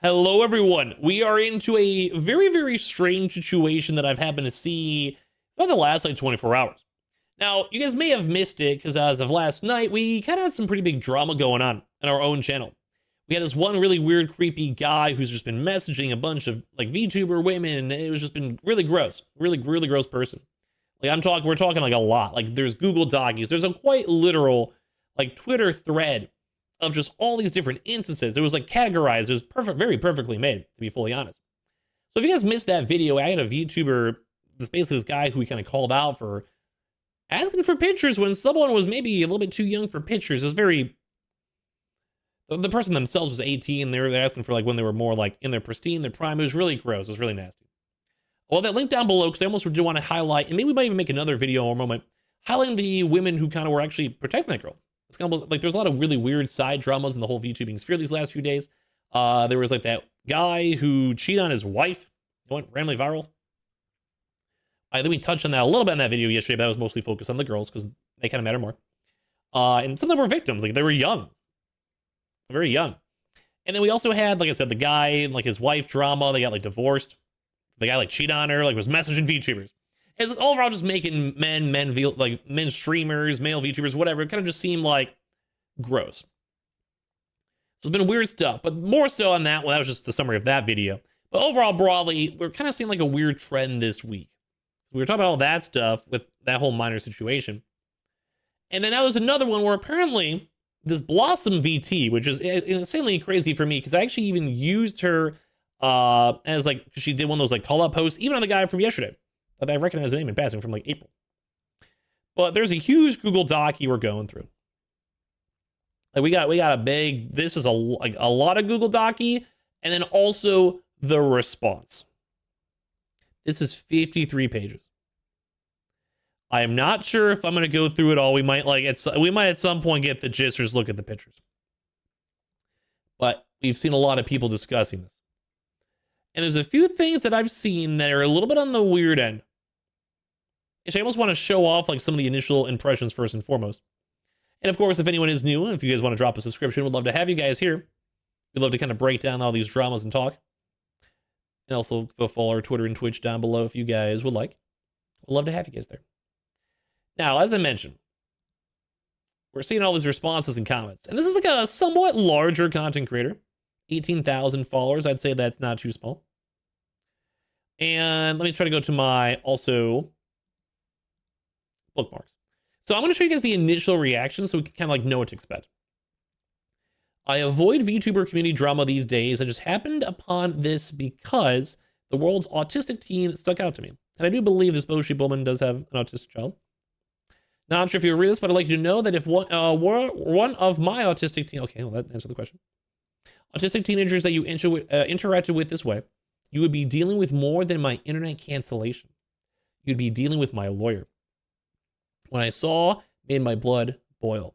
Hello, everyone. We are into a very strange situation that I've happened to see over the last 24 hours. Now, you guys may have missed it because as of last night, we kind of had some pretty big drama going on our own channel. We had this one really weird, creepy guy who's just been messaging a bunch of VTuber women. It was just been really gross, really gross person. We're talking like a lot. Like there's Google Dockies. There's a quite literal Twitter thread of just all these different instances. It was categorized. It was very perfectly made, to be fully honest. So if you guys missed that video, I had a VTuber, basically this guy who we kind of called out for asking for pictures when someone was maybe a little bit too young for pictures. It was the person themselves was 18. They're asking for when they were more in their pristine, their prime. It was really gross. It was really nasty. Well, that link down below, because I almost do want to highlight, and maybe we might even make another video in a moment, highlighting the women who kind of were actually protecting that girl. It's kind of there's a lot of really weird side dramas in the whole VTubing sphere these last few days. There was that guy who cheated on his wife. It went randomly viral. I think we touched on that a little bit in that video yesterday, but that was mostly focused on the girls because they kind of matter more. And some of them were victims. They were young. Very young. And then we also had, like I said, the guy and his wife drama. They got divorced. The guy cheated on her, was messaging VTubers. It's overall just making men streamers, male VTubers, whatever. It kind of just seemed gross. So it's been weird stuff, but more so on that. Well, that was just the summary of that video. But overall, broadly, we're kind of seeing a weird trend this week. We were talking about all that stuff with that whole minor situation. And then that was another one where apparently this Blossom VT, which is insanely crazy for me, because I actually even used her as she did one of those call out posts, even on the guy from yesterday. I recognize the name in passing from April. But there's a huge Google Doc we're going through. We got a big, this is a lot of Google Doc, and then also the response. This is 53 pages. I am not sure if I'm going to go through it all. We might at some point get the gist or just look at the pictures. But we've seen a lot of people discussing this. And there's a few things that I've seen that are a little bit on the weird end. I almost want to show off some of the initial impressions first and foremost. And of course, if anyone is new, and if you guys want to drop a subscription, we'd love to have you guys here. We'd love to kind of break down all these dramas and talk. And also follow our Twitter and Twitch down below if you guys would like. We'd love to have you guys there. Now, as I mentioned, we're seeing all these responses and comments. And this is a somewhat larger content creator. 18,000 followers. I'd say that's not too small. And let me try to go to my also bookmarks. So I'm going to show you guys the initial reaction so we can kind of know what to expect. I avoid VTuber community drama these days. I just happened upon this because the world's autistic teen stuck out to me. And I do believe this Boshi woman does have an autistic child. Not sure if you read this, but I'd like you to know that if one of my autistic teen, okay, well, that answers the question. Autistic teenagers that you interacted with this way, you would be dealing with more than my internet cancellation. You'd be dealing with my lawyer. When I saw, made my blood boil.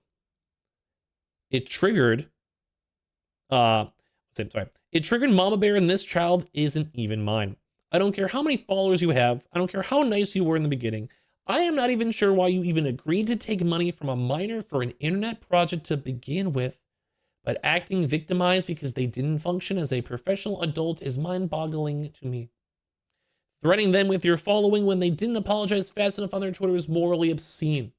It triggered, It triggered Mama Bear, and this child isn't even mine. I don't care how many followers you have. I don't care how nice you were in the beginning. I am not even sure why you even agreed to take money from a minor for an internet project to begin with. But acting victimized because they didn't function as a professional adult is mind-boggling to me. Threatening them with your following when they didn't apologize fast enough on their Twitter is morally obscene.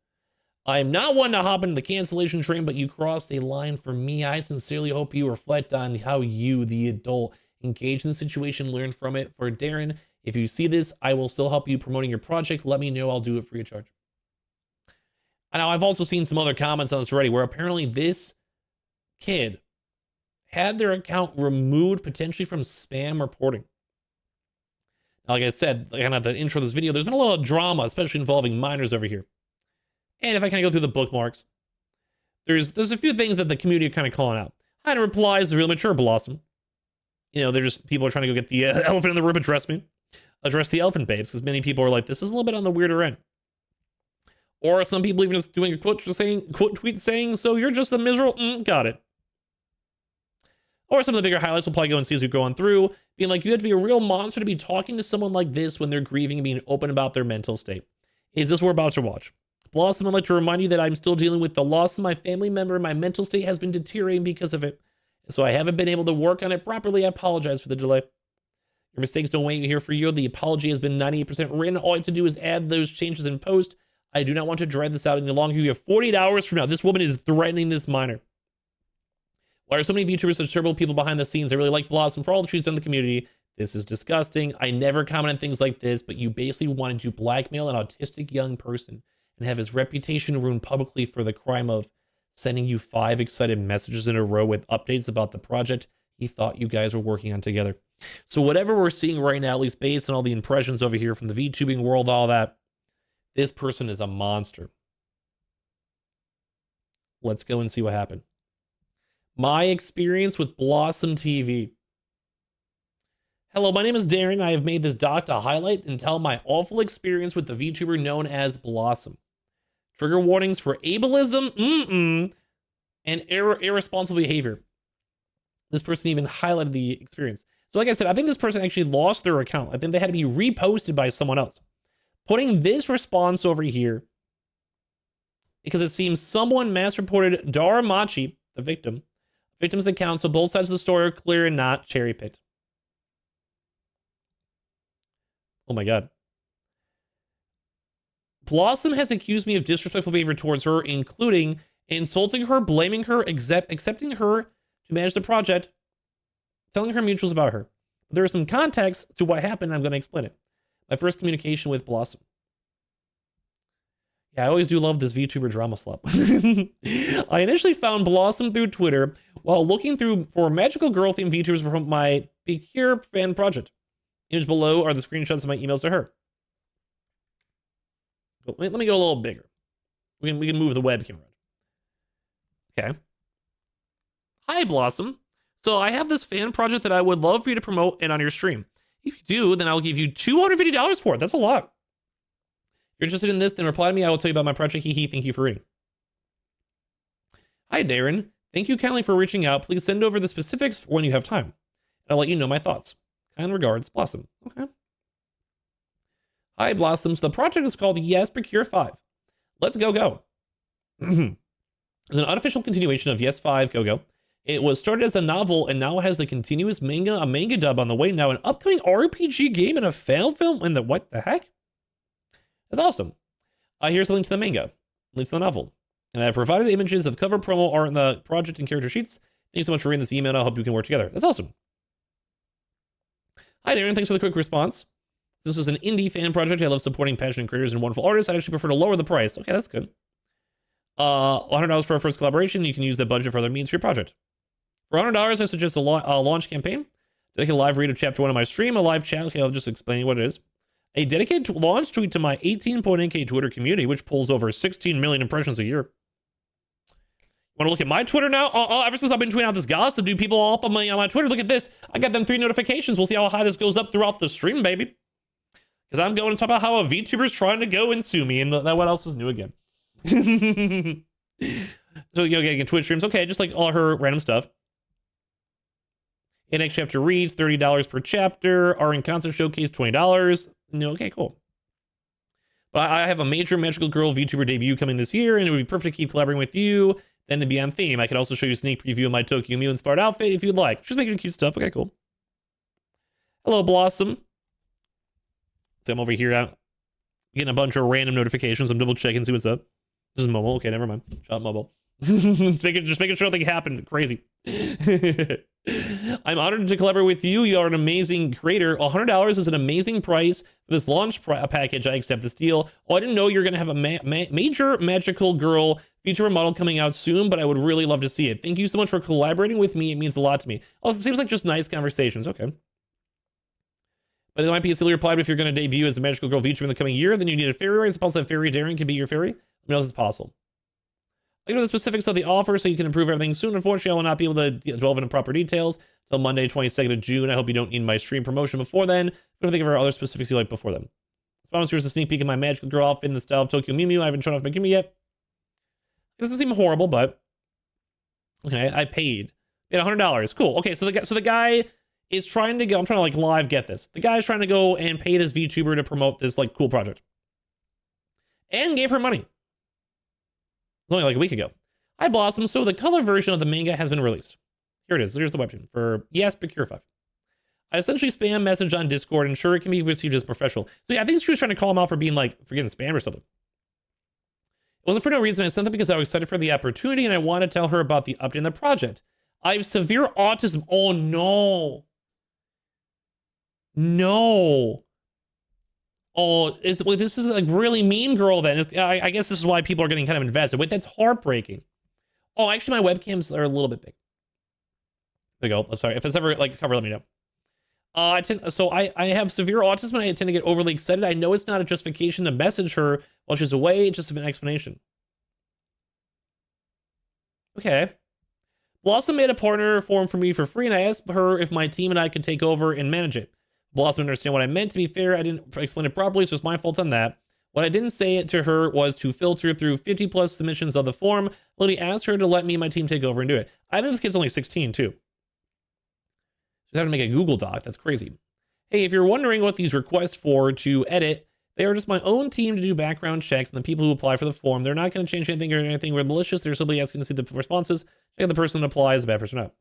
I am not one to hop into the cancellation train, but you crossed a line for me. I sincerely hope you reflect on how you, the adult, engage in the situation, learn from it. For Darren, if you see this, I will still help you promoting your project. Let me know. I'll do it free of charge. Now, I've also seen some other comments on this already where apparently this kid had their account removed potentially from spam reporting. Now, like I said, kind of the intro of this video, there's been a lot of drama, especially involving minors over here. And if I kind of go through the bookmarks, there's a few things that the community are kind of calling out. Hide replies the real mature Blossom. They're just people are trying to go get the elephant in the room, address the elephant babes, because many people are like, this is a little bit on the weirder end. Or some people even just doing a quote tweet saying, so you're just a miserable, got it. Or some of the bigger highlights we'll probably go and see as we go on through, being like, you have to be a real monster to be talking to someone like this when they're grieving and being open about their mental state. Is this what we're about to watch? Blossom, I'd like to remind you that I'm still dealing with the loss of my family member. My mental state has been deteriorating because of it. so I haven't been able to work on it properly. I apologize for the delay. Your mistakes don't wait here for you. The apology has been 98% written. All I have to do is add those changes in post. I do not want to drag this out any longer. You have 48 hours from now. This woman is threatening this minor. Why are so many VTubers such terrible people behind the scenes? I really like Blossom for all that she's done in the community. This is disgusting. I never comment on things like this, but you basically wanted to blackmail an autistic young person and have his reputation ruined publicly for the crime of sending you 5 excited messages in a row with updates about the project he thought you guys were working on together. So whatever we're seeing right now, at least based on all the impressions over here from the VTubing world, all that, this person is a monster. Let's go and see what happened. My experience with Blossom TV. Hello, my name is Darren. I have made this doc to highlight and tell my awful experience with the VTuber known as Blossom. Trigger warnings for ableism, and irresponsible behavior. This person even highlighted the experience. So like I said, I think this person actually lost their account. I think they had to be reposted by someone else. Putting this response over here, because it seems someone mass reported Daramachi, the victim's account, so both sides of the story are clear and not cherry picked. Oh my God. Blossom has accused me of disrespectful behavior towards her, including insulting her, blaming her, accepting her to manage the project, telling her mutuals about her. But there is some context to what happened. I'm going to explain it. My first communication with Blossom. Yeah, I always do love this VTuber drama slop. I initially found Blossom through Twitter while looking through for magical girl themed VTubers from my Pure fan project. Image below are the screenshots of my emails to her. Let me go a little bigger. We can move the webcam around. Okay. Hi, Blossom. So I have this fan project that I would love for you to promote and on your stream. If you do, then I'll give you $250 for it. That's a lot. If you're interested in this, then reply to me. I will tell you about my project. Hee hee. Thank you for reading. Hi, Darren. Thank you kindly for reaching out. Please send over the specifics when you have time. I'll let you know my thoughts. Kind regards, Blossom. Okay. Hi, Blossoms. The project is called Yes Procure 5. Let's go. It's an unofficial continuation of Yes 5 Go. It was started as a novel and now has the continuous a manga dub on the way now, an upcoming RPG game and a fan film. And what the heck? That's awesome. Here's a link to the manga, links to the novel. And I provided images of cover promo art in the project and character sheets. Thank you so much for reading this email. I hope we can work together. That's awesome. Hi, Darren. Thanks for the quick response. This is an indie fan project. I love supporting passionate creators and wonderful artists. I'd actually prefer to lower the price. Okay, that's good. $100 for our first collaboration. You can use the budget for other means for your project. For $100, I suggest a launch campaign. Dedicate a live read of chapter 1 of my stream. A live chat. Okay, I'll just explain what it is. A dedicated launch tweet to my 18.8K Twitter community, which pulls over 16 million impressions a year. Want to look at my Twitter now? Ever since I've been tweeting out this gossip, dude, people all up on my Twitter. Look at this. I got them 3 notifications. We'll see how high this goes up throughout the stream, baby. Because I'm going to talk about how a VTuber's trying to go and sue me, and what else is new again? So, again, Twitch streams. Okay, just like all her random stuff. Next chapter reads, $30 per chapter. Our in concert showcase, $20. No, okay, cool. But I have a major magical girl VTuber debut coming this year, and it would be perfect to keep collaborating with you. Then to be on theme. I could also show you a sneak preview of my Tokyo Mew inspired outfit if you'd like. Just making cute stuff. Okay, cool. Hello, Blossom. So I'm over here out getting a bunch of random notifications. I'm double checking, see what's up. This is mobile. Okay, never mind. Shot mobile. just making sure nothing happened. Crazy. I'm honored to collaborate with you. You are an amazing creator. $100 is an amazing price for this launch package. I accept this deal. Oh, I didn't know you're going to have a major magical girl VTuber model coming out soon, but I would really love to see it. Thank you so much for collaborating with me. It means a lot to me. Oh, it seems like just nice conversations. Okay. But it might be a silly reply, but if you're going to debut as a magical girl VTuber in the coming year, then you need a fairy. I suppose that fairy Darren can be your fairy. Let me know if it's possible. I know the specifics of the offer so you can improve everything soon. Unfortunately, I will not be able to delve into proper details until Monday, 22nd of June. I hope you don't need my stream promotion before then. But I think of our other specifics you like before then. So here's a sneak peek of my magical girl outfit in the style of Tokyo Mew. I haven't shown off my Kimi yet. It doesn't seem horrible, but okay, I paid $100. Cool. Okay, so the guy is trying to go. I'm trying to like live get this. The guy's trying to go and pay this VTuber to promote this like cool project, and gave her money. It was only like a week ago. Hi, Blossom. So the color version of the manga has been released. Here it is. Here's the webtoon for yes, Procure 5. I essentially spam message on Discord, and sure, it can be received as professional. So yeah, I think she was trying to call him out for being like, for getting spammed or something. It wasn't for no reason. I sent it because I was excited for the opportunity and I want to tell her about the update in the project. I have severe autism. Oh no. No. Oh, this is like really mean girl then. I guess this is why people are getting kind of invested. Wait, that's heartbreaking. Oh, actually my webcams are a little bit big. There you go. I'm sorry. If it's ever like a cover, let me know. I have severe autism and I tend to get overly excited. I know it's not a justification to message her while she's away. It's just an explanation. Okay. Blossom made a partner form for me for free, and I asked her if my team and I could take over and manage it. Blossom didn't understand what I meant. To be fair, I didn't explain it properly, so it's my fault on that. What I didn't say it to her was to filter through 50 plus submissions of the form. Lily asked her to let me and my team take over and do it. I think this kid's only 16 too. She's having to make a Google Doc. That's crazy. Hey, if you're wondering what these requests for to edit, they are just my own team to do background checks and the people who apply for the form. They're not going to change anything or anything malicious. They're simply asking to see the responses. Check the person that applies, a bad person out.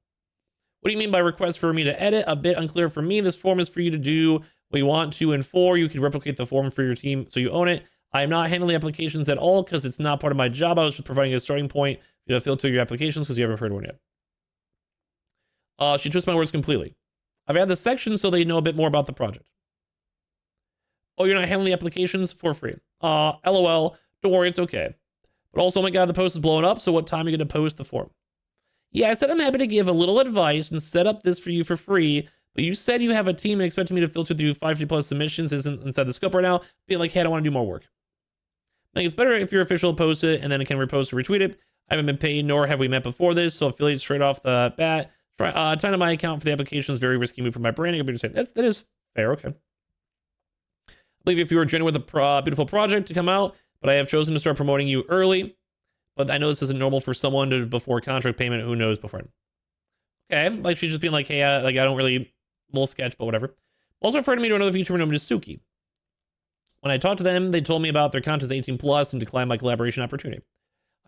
What do you mean by request for me to edit? A bit unclear for me. This form is for you to do what you want to, and for you can replicate the form for your team so you own it. I am not handling applications at all because it's not part of my job. I was just providing a starting point to filter your applications because you haven't heard one yet. She twists my words completely. I've added the section so they know a bit more about the project. Oh, you're not handling the applications for free. LOL. Don't worry, it's okay. But also, oh my god, the post is blowing up, so what time are you going to post the form? Yeah, I said I'm happy to give a little advice and set up this for you for free, but you said you have a team and expected me to filter through 50 plus submissions isn't inside the scope right now. Be like, hey, I don't want to do more work. I think it's better if your official posts it and then it can repost or retweet it. I haven't been paid, nor have we met before this, so affiliate straight off the bat. Tying to my account for the application is a very risky move for my branding. That is fair, okay. I believe if you were genuine with a beautiful project to come out, but I have chosen to start promoting you early. But I know this isn't normal for someone to before contract payment. Who knows before? Okay, like she's just being like, hey, like I don't really, little sketch, but whatever. Also referred me to another VTuber named Suki. When I talked to them, they told me about their content is 18 plus and declined my collaboration opportunity.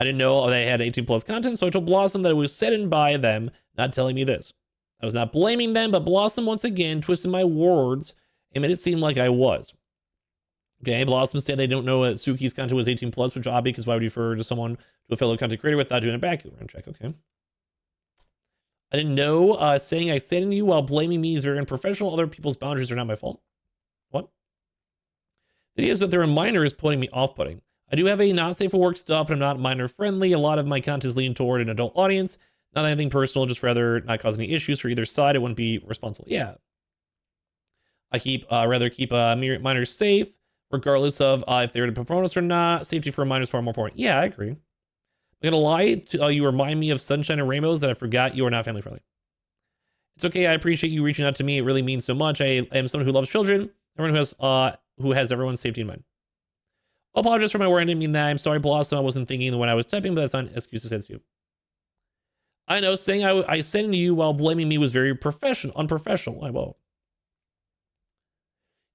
I didn't know they had 18 plus content, so I told Blossom that it was said in by them, not telling me this. I was not blaming them, but Blossom once again twisted my words and made it seem like I was. Okay, Blossom said they don't know that Suki's content was 18 plus, which is obvious because why would you refer to someone to a fellow content creator without doing a background check? Okay. I didn't know. Saying I said to you while blaming me is very unprofessional. Other people's boundaries are not my fault. What? The idea is that they're a minor is putting me off-putting. I do have a not safe for work stuff, and I'm not minor friendly. A lot of my content is leaning toward an adult audience. Not anything personal, just rather not cause any issues for either side. It wouldn't be responsible. Yeah. I rather keep minors safe, regardless of if they're the proponents or not. Safety for a minor is far more important. Yeah, I agree. I'm gonna lie to you. Remind me of sunshine and rainbows that I forgot you are not family friendly. It's okay. I appreciate you reaching out to me. It really means so much. I am someone who loves children. Everyone who has everyone's safety in mind. I'll apologize for my word. I didn't mean that. I'm sorry, Blossom. I wasn't thinking when I was typing, but that's not an excuse to say this to you. I know saying I said to you while blaming me was very unprofessional. I will.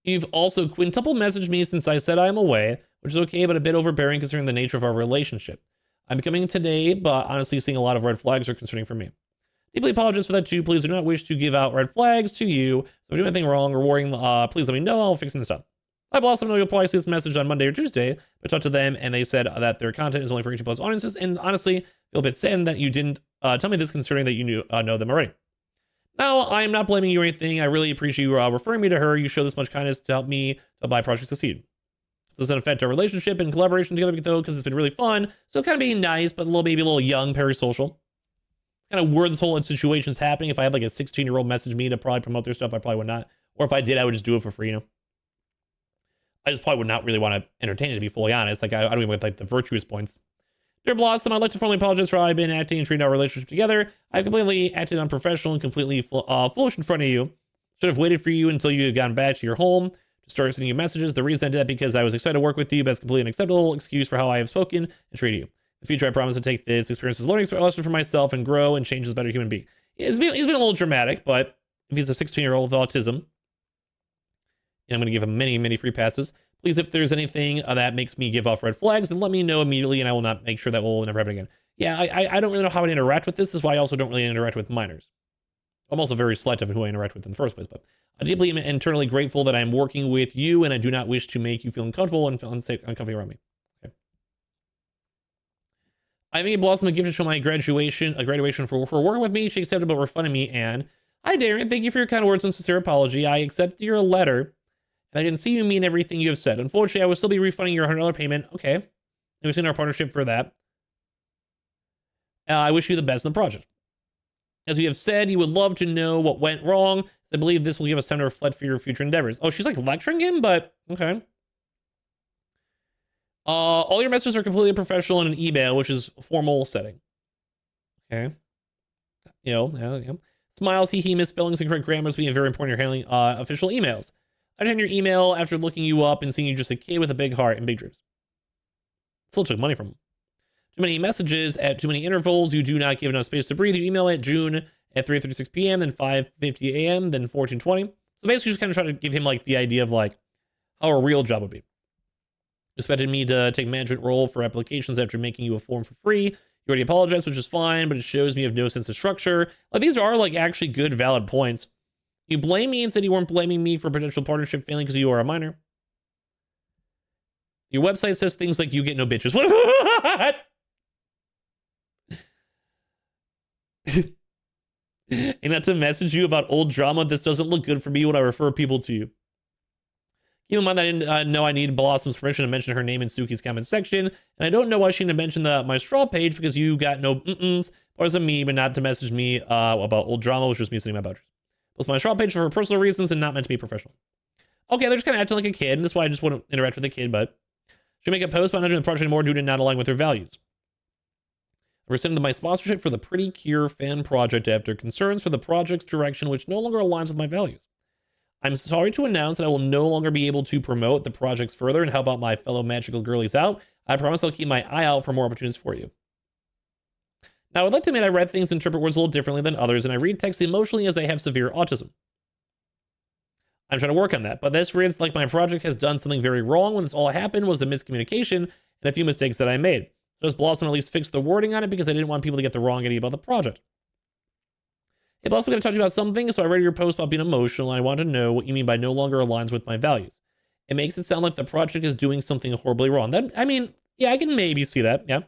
You've also quintuple messaged me since I said I am away, which is okay, but a bit overbearing considering the nature of our relationship. I'm becoming today, but honestly seeing a lot of red flags are concerning for me. Deeply apologize for that too. Please do not wish to give out red flags to you. So if I do anything wrong or worrying, please let me know. I'll fix this up. I Blossom know you'll probably see this message on Monday or Tuesday, but talked to them and they said that their content is only for 18 plus audiences. And honestly, feel a bit sad that you didn't tell me this considering that you know them already. Now, I am not blaming you or anything. I really appreciate you referring me to her. You show this much kindness to help me to my project succeed. This doesn't affect our relationship and collaboration together though, because it's been really fun. So kind of being nice, but maybe a little young, parasocial. It's kind of weird this whole situation's happening. If I had like a 16-year-old message me to probably promote their stuff, I probably would not. Or if I did, I would just do it for free, you know? I just probably would not really want to entertain it, to be fully honest. Like, I don't even like the virtuous points. Dear Blossom, I'd like to formally apologize for how I've been acting and treating our relationship together. I've completely acted unprofessional and completely foolish in front of you. Should have waited for you until you had gotten back to your home to start sending you messages. The reason I did that because I was excited to work with you, but it's completely unacceptable excuse for how I have spoken and treated you. In the future, I promise to take this experience as learning lesson for myself and grow and change as a better human being. He's been a little dramatic, but if he's a 16-year-old with autism, and I'm going to give him many free passes. Please, if there's anything that makes me give off red flags, then let me know immediately, and I will not make sure that will never happen again. Yeah, I don't really know how I interact with this. This is why I also don't really interact with minors. I'm also very selective in who I interact with in the first place, but I deeply am internally grateful that I'm working with you, and I do not wish to make you feel uncomfortable and feel uncomfortable around me. Okay. I made Blossom a gift to show my graduation for working with me. She accepted but refunded me, and hi, Darren. Thank you for your kind words and sincere apology. I accept your letter, and I didn't see you mean everything you have said. Unfortunately, I will still be refunding your $100 payment. Okay. And we've seen our partnership for that. I wish you the best in the project. As you have said, you would love to know what went wrong. I believe this will give us time to reflect for your future endeavors. Oh, she's like lecturing him, but okay. All your messages are completely professional in an email, which is a formal setting. Okay. You know. Smiles, hee, misspellings, and correct grammar is being very important in handling official emails. I attend your email after looking you up and seeing you just a kid with a big heart and big dreams. Still took money from him. Too many messages at too many intervals. You do not give enough space to breathe. You email at June at 3:36 p.m., then 5:50 a.m., then 14:20. So basically just kind of try to give him like the idea of like how a real job would be. You expected me to take management role for applications after making you a form for free. You already apologized, which is fine, but it shows me you have no sense of structure. Like these are like actually good, valid points. You blame me and said you weren't blaming me for potential partnership failing because you are a minor. Your website says things like you get no bitches. What? And not to message you about old drama. This doesn't look good for me when I refer people to you. Keep in mind that I didn't know I need Blossom's permission to mention her name in Suki's comment section, and I don't know why she didn't mention my straw page because you got no parts of me, but not to message me about old drama, which was me sitting my boundaries. Plus my straw page for personal reasons and not meant to be professional. Okay, they're just kind of acting like a kid, and that's why I just want to interact with the kid, but should make a post about not doing the project anymore due to not aligning with their values. I rescinded my sponsorship for the Pretty Cure fan project after concerns for the project's direction, which no longer aligns with my values. I'm sorry to announce that I will no longer be able to promote the projects further and help out my fellow magical girlies out. I promise I'll keep my eye out for more opportunities for you. Now, I would like to admit I read things and interpret words a little differently than others, and I read text emotionally as I have severe autism. I'm trying to work on that, but this reads like my project has done something very wrong when this all happened was a miscommunication and a few mistakes that I made. Just Blossom at least fix the wording on it because I didn't want people to get the wrong idea about the project. Hey, Blossom, I'm going to talk to you about something, so I read your post about being emotional, and I want to know what you mean by no longer aligns with my values. It makes it sound like the project is doing something horribly wrong. That, I mean, yeah, I can maybe see that, yeah.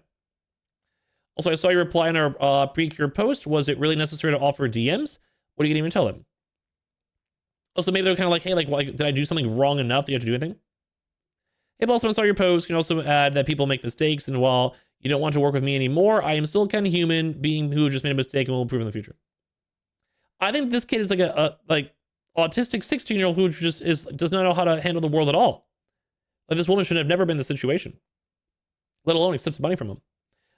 Also, I saw your reply on our pre-cure post. Was it really necessary to offer DMs? What are you going to even tell them? Also, maybe they're kind of like, hey, like, well, did I do something wrong enough that you have to do anything? Hey, Blossom, I saw your post. You can also add that people make mistakes, and while you don't want to work with me anymore, I am still kind of human being who just made a mistake and will improve in the future. I think this kid is like a autistic 16-year-old who just does not know how to handle the world at all. Like this woman should have never been in this situation, let alone accept money from him.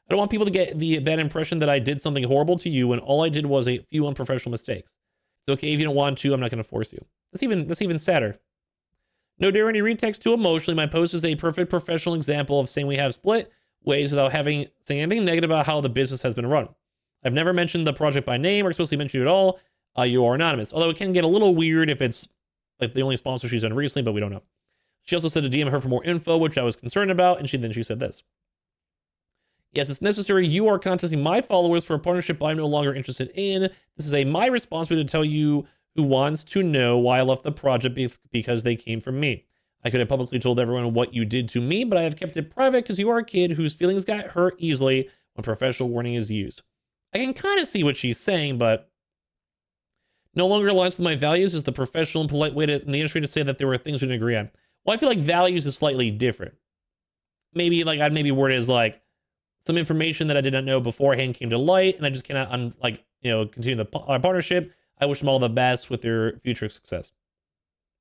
I don't want people to get the bad impression that I did something horrible to you when all I did was a few unprofessional mistakes. It's okay if you don't want to. I'm not going to force you. That's even sadder. No, Darren, you read text too emotionally. My post is a perfect professional example of saying we have split ways without saying anything negative about how the business has been run. I've never mentioned the project by name or explicitly mentioned you at all. You are anonymous. Although it can get a little weird if it's like the only sponsor she's done recently, but we don't know. She also said to DM her for more info, which I was concerned about, and then she said this. Yes, it's necessary. You are contacting my followers for a partnership I'm no longer interested in. This is my responsibility to tell you who wants to know why I left the project because they came from me. I could have publicly told everyone what you did to me, but I have kept it private because you are a kid whose feelings got hurt easily when professional warning is used. I can kind of see what she's saying, but no longer aligns with my values is the professional and polite way in the industry to say that there were things we didn't agree on. Well, I feel like values is slightly different. Maybe like I'd maybe word it as like some information that I did not know beforehand came to light, and I just cannot continue the partnership. I wish them all the best with their future success.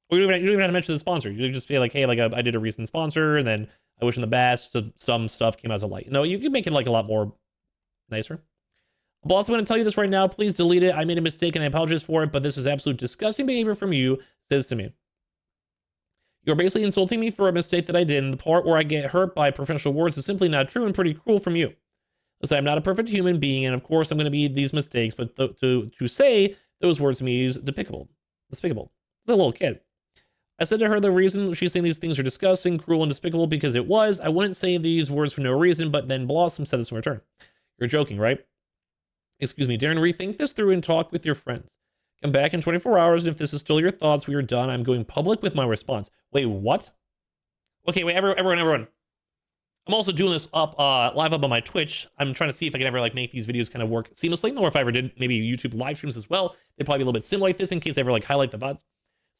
Or you don't even have to mention the sponsor. You can just be like, hey, like I did a recent sponsor, and then I wish them the best. So some stuff came out to light. No, you can make it like a lot more nicer. I'm also going to tell you this right now. Please delete it. I made a mistake and I apologize for it, but this is absolute disgusting behavior from you. Says to me. You're basically insulting me for a mistake that I did, and the part where I get hurt by professional words is simply not true and pretty cruel from you. Listen, I'm not a perfect human being, and of course I'm going to be these mistakes, but to say those words to me is despicable. Despicable. It's a little kid. I said to her the reason she's saying these things are disgusting, cruel, and despicable because it was. I wouldn't say these words for no reason, but then Blossom said this in return. You're joking, right? Excuse me, Darren, rethink this through and talk with your friends. Come back in 24 hours, and if this is still your thoughts, we are done. I'm going public with my response. Wait, what? Okay, wait, everyone. I'm also doing this up live up on my Twitch. I'm trying to see if I can ever like make these videos kind of work seamlessly, or if I ever did maybe YouTube live streams as well. They'd probably be a little bit similar like this in case I ever like highlight the VODs.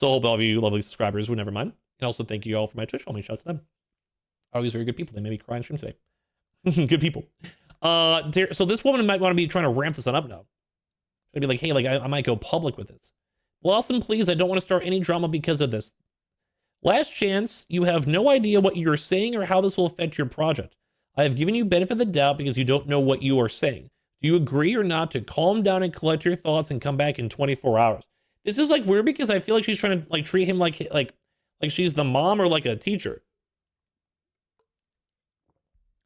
So I hope all of you lovely subscribers would never mind. And also thank you all for my Twitch. I'll make shout out to them. Always very good people. They made me cry on stream today. Good people. So this woman might want to be trying to ramp this on up now. I'd be like, hey, like I might go public with this. Blossom, please, I don't want to start any drama because of this. Last chance, you have no idea what you're saying or how this will affect your project. I have given you benefit of the doubt because you don't know what you are saying. Do you agree or not to calm down and collect your thoughts and come back in 24 hours? This is like weird because I feel like she's trying to like treat him like she's the mom or like a teacher.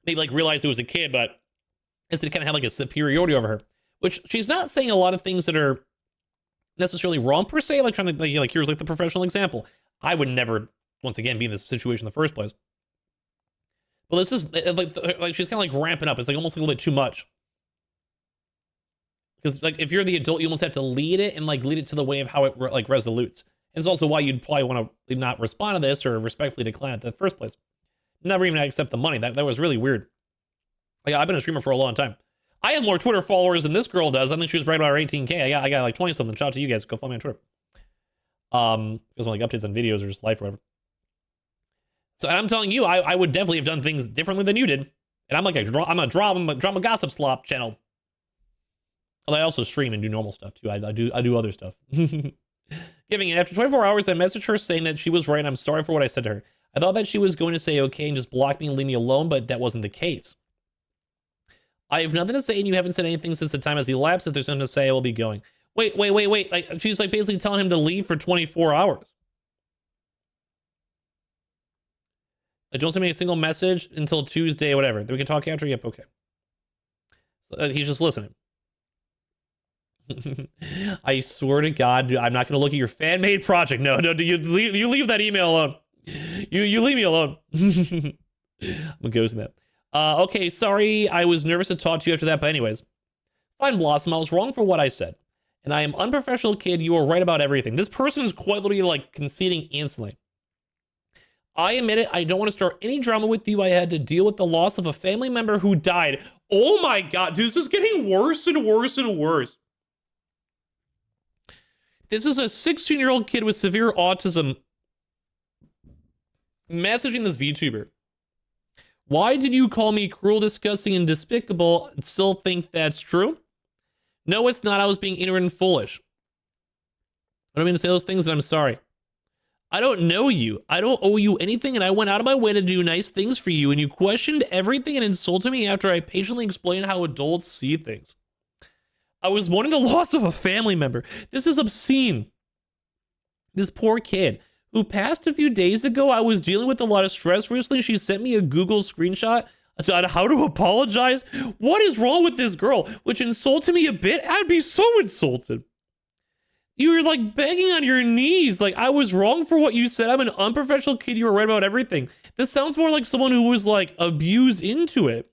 They like realized it was a kid, but as they kind of had like a superiority over her, which she's not saying a lot of things that are necessarily wrong per se, like trying to like here's like the professional example. I would never, once again, be in this situation in the first place. But this is like she's kind of like ramping up. It's like almost a little bit too much. Because like if you're the adult, you almost have to lead it and like lead it to the way of how it like resolutes. And it's also why you'd probably want to not respond to this or respectfully decline it in the first place. Never even accept the money. That was really weird. Like I've been a streamer for a long time. I have more Twitter followers than this girl does. I think she was right about her 18K. I got like 20 something. Shout out to you guys. Go follow me on Twitter. Because like updates on videos or just life or whatever. So I'm telling you, I would definitely have done things differently than you did. And I'm like I'm a drama gossip slop channel. Although I also stream and do normal stuff too. I do other stuff. Giving it after 24 hours, I messaged her saying that she was right and I'm sorry for what I said to her. I thought that she was going to say okay and just block me and leave me alone, but that wasn't the case. I have nothing to say and you haven't said anything since the time has elapsed. If there's nothing to say, I will be going. Wait. Like she's like basically telling him to leave for 24 hours. Like, don't send me a single message until Tuesday, whatever. Then we can talk after. Yep, okay. So, he's just listening. I swear to God, dude, I'm not going to look at your fan-made project. No, you leave that email alone. You leave me alone. I'm ghosting that. Okay, sorry, I was nervous to talk to you after that, but anyways. Fine, Blossom, I was wrong for what I said. And I am unprofessional, kid. You are right about everything. This person is quite literally like conceding instantly. I admit it, I don't want to start any drama with you. I had to deal with the loss of a family member who died. Oh my God, dude, this is getting worse and worse and worse. This is a 16-year-old kid with severe autism messaging this VTuber. Why did you call me cruel, disgusting, and despicable and still think that's true? No, it's not. I was being ignorant and foolish. I don't mean to say those things, and I'm sorry. I don't know you. I don't owe you anything, and I went out of my way to do nice things for you, and you questioned everything and insulted me after I patiently explained how adults see things. I was mourning the loss of a family member. This is obscene. This poor kid who passed a few days ago. I was dealing with a lot of stress recently. She sent me a Google screenshot on how to apologize. What is wrong with this girl? Which insulted me a bit. I'd be so insulted. You were like begging on your knees. Like, I was wrong for what you said. I'm an unprofessional kid. You were right about everything. This sounds more like someone who was like abused into it.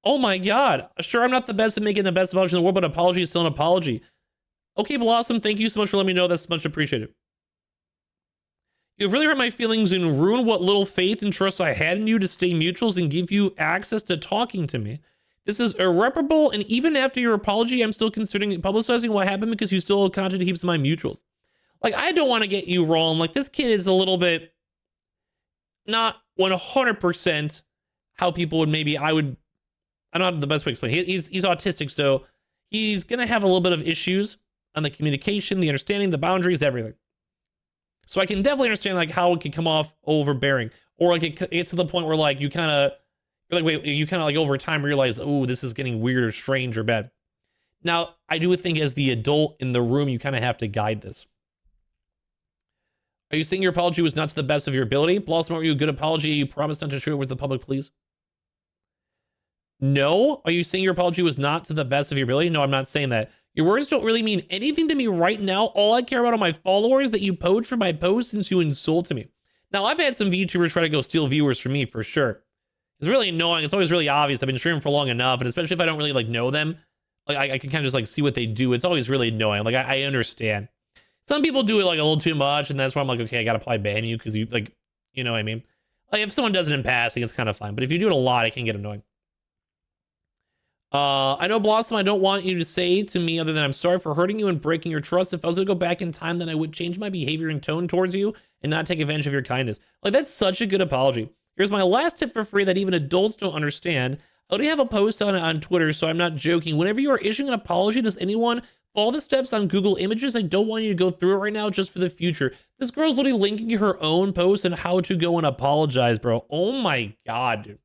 Oh my God. Sure, I'm not the best at making the best apology in the world, but apology is still an apology. Okay, Blossom, thank you so much for letting me know. That's much appreciated. You've really hurt my feelings and ruined what little faith and trust I had in you to stay mutuals and give you access to talking to me. This is irreparable, and even after your apology, I'm still considering publicizing what happened because you still counted heaps of my mutuals. Like, I don't want to get you wrong. Like, this kid is a little bit not 100% how people would maybe, I don't know the best way to explain. He's autistic, so he's going to have a little bit of issues on the communication, the understanding, the boundaries, everything. So I can definitely understand like how it could come off overbearing, or like it gets to the point where like you kind of like over time realize, oh, this is getting weird or strange or bad. Now, I do think as the adult in the room, you kind of have to guide this. Are you saying your apology was not to the best of your ability? Blossom, are you a good apology? You promised not to share it with the public, please. No? Are you saying your apology was not to the best of your ability? No, I'm not saying that. Your words don't really mean anything to me right now. All I care about are my followers that you poach for my posts since you insulted me. Now, I've had some VTubers try to go steal viewers from me for sure. It's really annoying. It's always really obvious. I've been streaming for long enough, and especially if I don't really like know them, like I can kind of just like see what they do. It's always really annoying. Like I understand. Some people do it like a little too much, and that's why I'm like, okay, I gotta probably ban you because you like, you know what I mean? Like if someone does it in passing, it's kind of fine. But if you do it a lot, it can get annoying. I know, Blossom, I don't want you to say to me other than I'm sorry for hurting you and breaking your trust. If I was to go back in time, then I would change my behavior and tone towards you and not take advantage of your kindness. Like, that's such a good apology. Here's my last tip for free that even adults don't understand. I already have a post on Twitter, so I'm not joking. Whenever you are issuing an apology, does anyone follow the steps on Google Images? I don't want you to go through it right now, just for the future. This girl's literally linking her own post on how to go and apologize, bro. Oh my God, dude.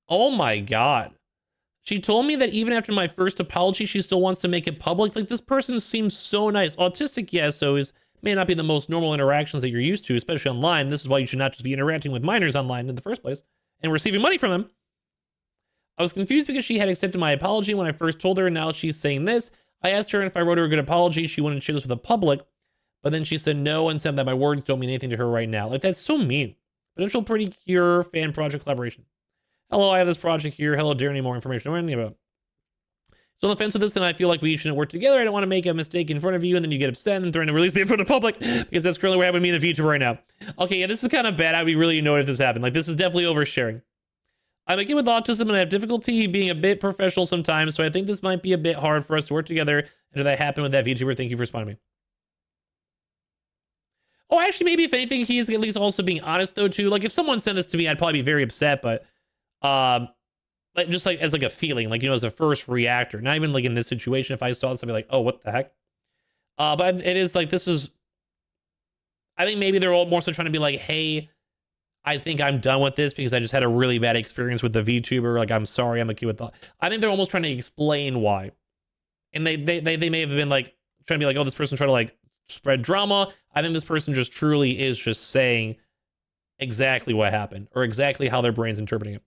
Oh my God. She told me that even after my first apology, she still wants to make it public. Like, this person seems so nice. Autistic, yes, so is may not be the most normal interactions that you're used to, especially online. This is why you should not just be interacting with minors online in the first place and receiving money from them. I was confused because she had accepted my apology when I first told her, and now she's saying this. I asked her if I wrote her a good apology, she wouldn't share this with the public, but then she said no and said that my words don't mean anything to her right now. Like, that's so mean. Potential pretty cure fan project collaboration. Hello, I have this project here. Hello, dear, any more information? What are you about? So on the fence with this, then I feel like we shouldn't work together. I don't want to make a mistake in front of you, and then you get upset and threaten to release it in front of the public, because that's currently what happened to me in the VTuber right now. Okay, yeah, this is kind of bad. I'd be really annoyed if this happened. Like, this is definitely oversharing. I'm a kid with autism, and I have difficulty being a bit professional sometimes, so I think this might be a bit hard for us to work together. And did that happen with that VTuber? Thank you for responding to me. Oh, actually, maybe if anything, he's at least also being honest, though, too. Like, if someone sent this to me, I'd probably be very upset, but like just like as like a feeling, like, you know, as a first reactor, not even like in this situation, if I saw this, I'd be like, oh, what the heck? But it is like, this is, I think maybe they're all more so trying to be like, hey, I think I'm done with this because I just had a really bad experience with the VTuber. Like, I'm sorry, I'm a kid with thought. I think they're almost trying to explain why. And they may have been like trying to be like, oh, this person's trying to like spread drama. I think this person just truly is just saying exactly what happened or exactly how their brain's interpreting it.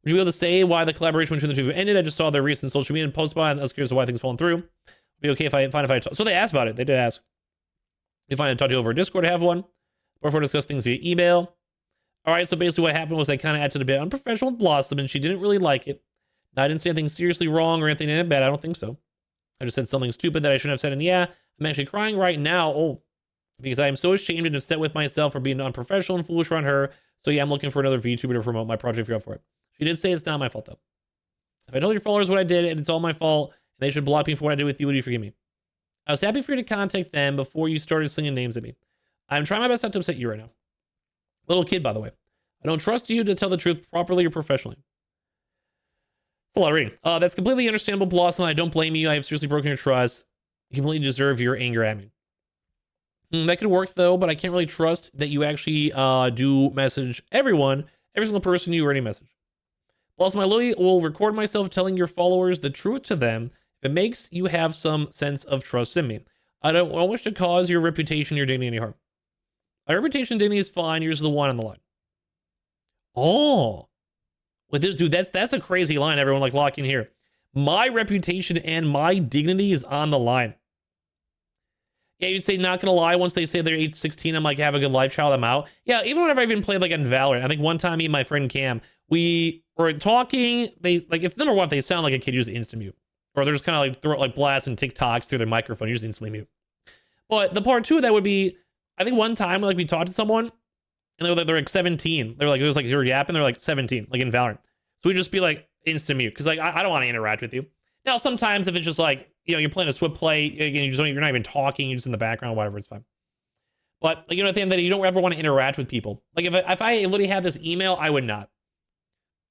Would you be able to say why the collaboration between the two ended? I just saw their recent social media post about it, and I was curious why things fallen through. It'd be okay if I talk. So they asked about it. They did ask. You find I talked to you over Discord, have one. Before discuss things via email. All right, so basically what happened was I kind of acted a bit unprofessional with Blossom, and she didn't really like it. Now, I didn't say anything seriously wrong or anything in it bad. I don't think so. I just said something stupid that I shouldn't have said, and yeah, I'm actually crying right now. Oh, because I am so ashamed and upset with myself for being unprofessional and foolish around her. So yeah, I'm looking for another VTuber to promote my project if you're up for it. She did say it's not my fault, though. If I told your followers what I did and it's all my fault, and they should block me for what I did with you, would you forgive me? I was happy for you to contact them before you started slinging names at me. I'm trying my best not to upset you right now. Little kid, by the way. I don't trust you to tell the truth properly or professionally. It's a lot of reading. That's completely understandable, Blossom. I don't blame you. I have seriously broken your trust. You completely deserve your anger at me. That could work, though, but I can't really trust that you actually do message everyone, every single person you already message. Blossom, I literally will record myself telling your followers the truth to them if it makes you have some sense of trust in me. I don't wish to cause your reputation, your dignity any harm. My reputation and dignity is fine. Here's the one on the line. Oh. Well, dude, that's a crazy line, everyone, like locking here. My reputation and my dignity is on the line. Yeah, you'd say, not gonna lie, once they say they're age 16, I'm like, have a good life, child, I'm out. Yeah, even whenever I even played like in Valorant, I think one time me and my friend Cam, we were talking, they, like, if number one, if they sound like a kid, you just instant mute. Or they're just kind of like, throw like blasting TikToks through their microphone, you just instantly mute. But the part two of that would be, I think one time, like, we talked to someone, and they're like 17. They were like, it was like 0 yap, and they're like 17, like in Valorant. So we'd just be like, instant mute, because like, I don't want to interact with you. Now, sometimes if it's just like, you know, you're playing a SWIP play, again, you're not even talking, you're just in the background, whatever, it's fine. But, like, you know, at the end of the day, you don't ever want to interact with people. Like, if I literally had this email, I would not.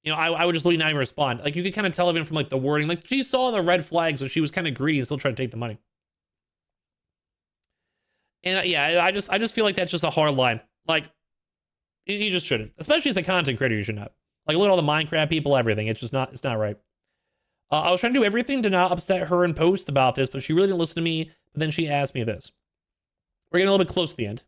You know, I would just literally not even respond. Like, you could kind of tell even from, like, the wording. Like, she saw the red flags, so she was kind of greedy and still trying to take the money. And, yeah, I just feel like that's just a hard line. Like, you just shouldn't. Especially as a content creator, you should not. Like, look at all the Minecraft people, everything. It's just not, it's not right. I was trying to do everything to not upset her and post about this, but she really didn't listen to me. But then she asked me this. We're getting a little bit close to the end.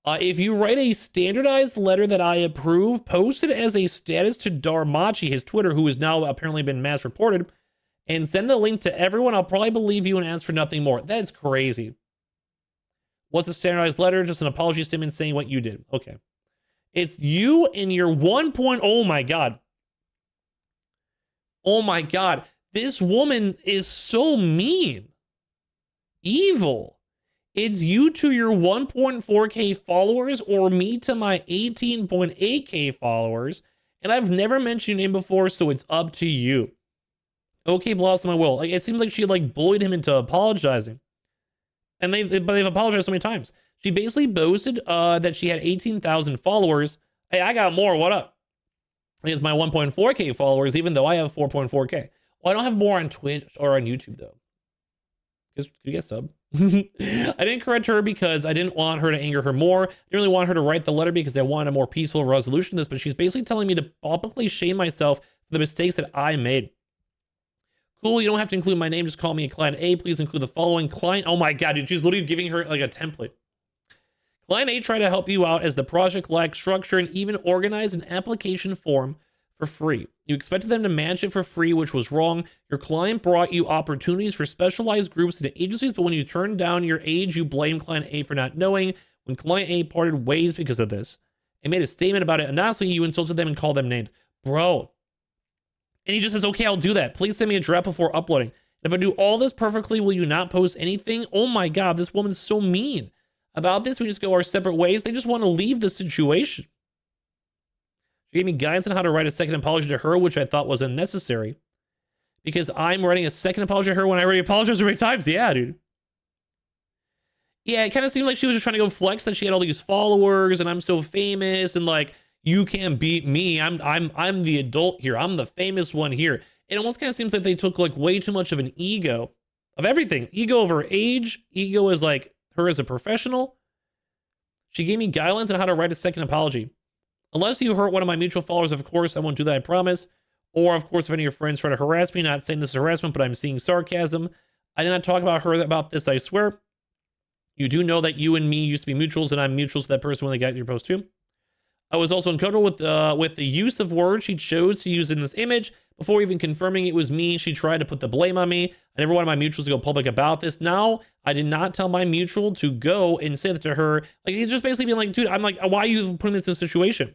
If you write a standardized letter that I approve, post it as a status to Darmachi, his Twitter, who has now apparently been mass reported, and send the link to everyone, I'll probably believe you and ask for nothing more. That's crazy. What's a standardized letter? Just an apology statement saying what you did. Okay. It's you and your 1 point. Oh my God. Oh my God. This woman is so mean. Evil. It's you to your 1.4K followers or me to my 18.8K followers. And I've never mentioned your name before, so it's up to you. Okay, Blossom, I will. Like, it seems like she like bullied him into apologizing. And they've apologized so many times. She basically boasted that she had 18,000 followers. Hey, I got more. What up? It's my 1.4K followers, even though I have 4.4K. Well, I don't have more on Twitch or on YouTube, though. Could you get sub? I didn't correct her because I didn't want her to anger her more. I didn't really want her to write the letter because I wanted a more peaceful resolution to this, but she's basically telling me to publicly shame myself for the mistakes that I made. Cool, you don't have to include my name, just call me a client A. Please include the following client. Oh my God, dude, she's literally giving her like a template. Client A tried to help you out as the project lacked structure and even organized an application form for free. You expected them to manage it for free, which was wrong. Your client brought you opportunities for specialized groups and agencies, but when you turned down your age, you blame client A for not knowing. When client A parted ways because of this and made a statement about it, and honestly, you insulted them and called them names. Bro. And he just says, okay, I'll do that. Please send me a draft before uploading. If I do all this perfectly, will you not post anything? Oh my God, this woman's so mean. About this, we just go our separate ways. They just want to leave the situation. She gave me guidance on how to write a second apology to her, which I thought was unnecessary. Because I'm writing a second apology to her when I already apologized so many times. Yeah, dude. Yeah, it kind of seemed like she was just trying to go flex that she had all these followers and I'm so famous and like, you can't beat me. I'm the adult here. I'm the famous one here. It almost kind of seems like they took like way too much of an ego of everything. Ego over age. Ego is like her as a professional. She gave me guidelines on how to write a second apology. Unless you hurt one of my mutual followers, of course, I won't do that, I promise. Or, of course, if any of your friends try to harass me, not saying this is harassment, but I'm seeing sarcasm. I did not talk about her about this, I swear. You do know that you and me used to be mutuals, and I'm mutuals with that person when they got your post too. I was also uncomfortable with the use of words she chose to use in this image. Before even confirming it was me, she tried to put the blame on me. I never wanted my mutuals to go public about this. Now, I did not tell my mutual to go and say that to her. Like, it's just basically being like, dude, I'm like, why are you putting this in a situation?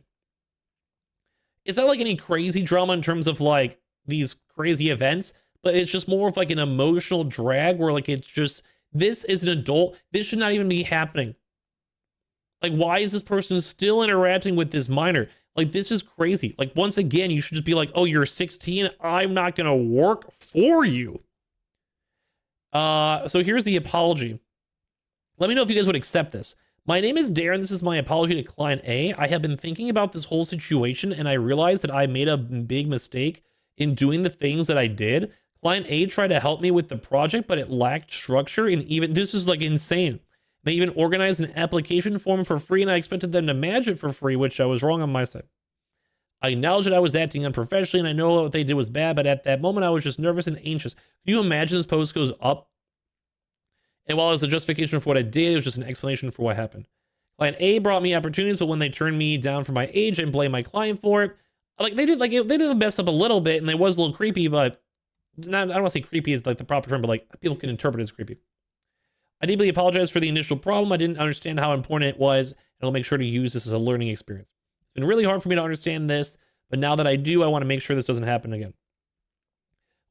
It's not like any crazy drama in terms of like these crazy events, but it's just more of like an emotional drag where like, it's just, this is an adult. This should not even be happening. Like, why is this person still interacting with this minor? Like, this is crazy. Like, once again, you should just be like, oh, you're 16. I'm not going to work for you. So here's the apology. Let me know if you guys would accept this. My name is Darren. This is my apology to client A. I have been thinking about this whole situation and I realized that I made a big mistake in doing the things that I did. Client A tried to help me with the project, but it lacked structure and even, this is like insane. They even organized an application form for free and I expected them to manage it for free, which I was wrong on my side. I acknowledge that I was acting unprofessionally and I know what they did was bad, but at that moment I was just nervous and anxious. Can you imagine this post goes up? And while it was a justification for what I did, it was just an explanation for what happened. Client A brought me opportunities, but when they turned me down for my age and blamed my client for it, like they did mess up a little bit and it was a little creepy, but not, I don't want to say creepy is like the proper term, but like people can interpret it as creepy. I deeply apologize for the initial problem. I didn't understand how important it was, and I'll make sure to use this as a learning experience. It's been really hard for me to understand this, but now that I do, I want to make sure this doesn't happen again.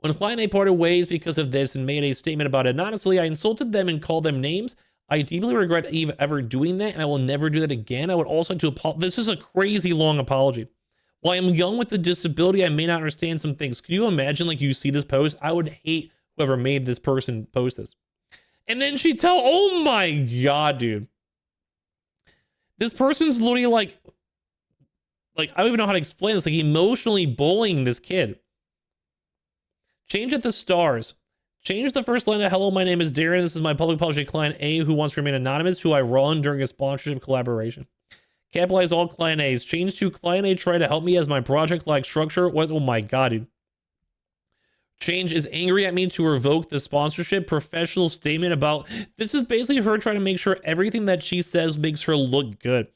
When client A parted ways because of this and made a statement about it, and honestly, I insulted them and called them names. I deeply regret ever doing that, and I will never do that again. I would also like to apologize. This is a crazy long apology. While I'm young with a disability, I may not understand some things. Could you imagine, like, you see this post? I would hate whoever made this person post this. And then she oh my God, dude. This person's literally like, I don't even know how to explain this, like emotionally bullying this kid. Change at the stars. Change the first line to hello, my name is Darren. This is my public apology client A who wants to remain anonymous, who I run during a sponsorship collaboration. Capitalize all client A's. Change to client A try to help me as my project like structure. What? Oh my God, dude. Change is angry at me to revoke the sponsorship. Professional statement about this is basically her trying to make sure everything that she says makes her look good.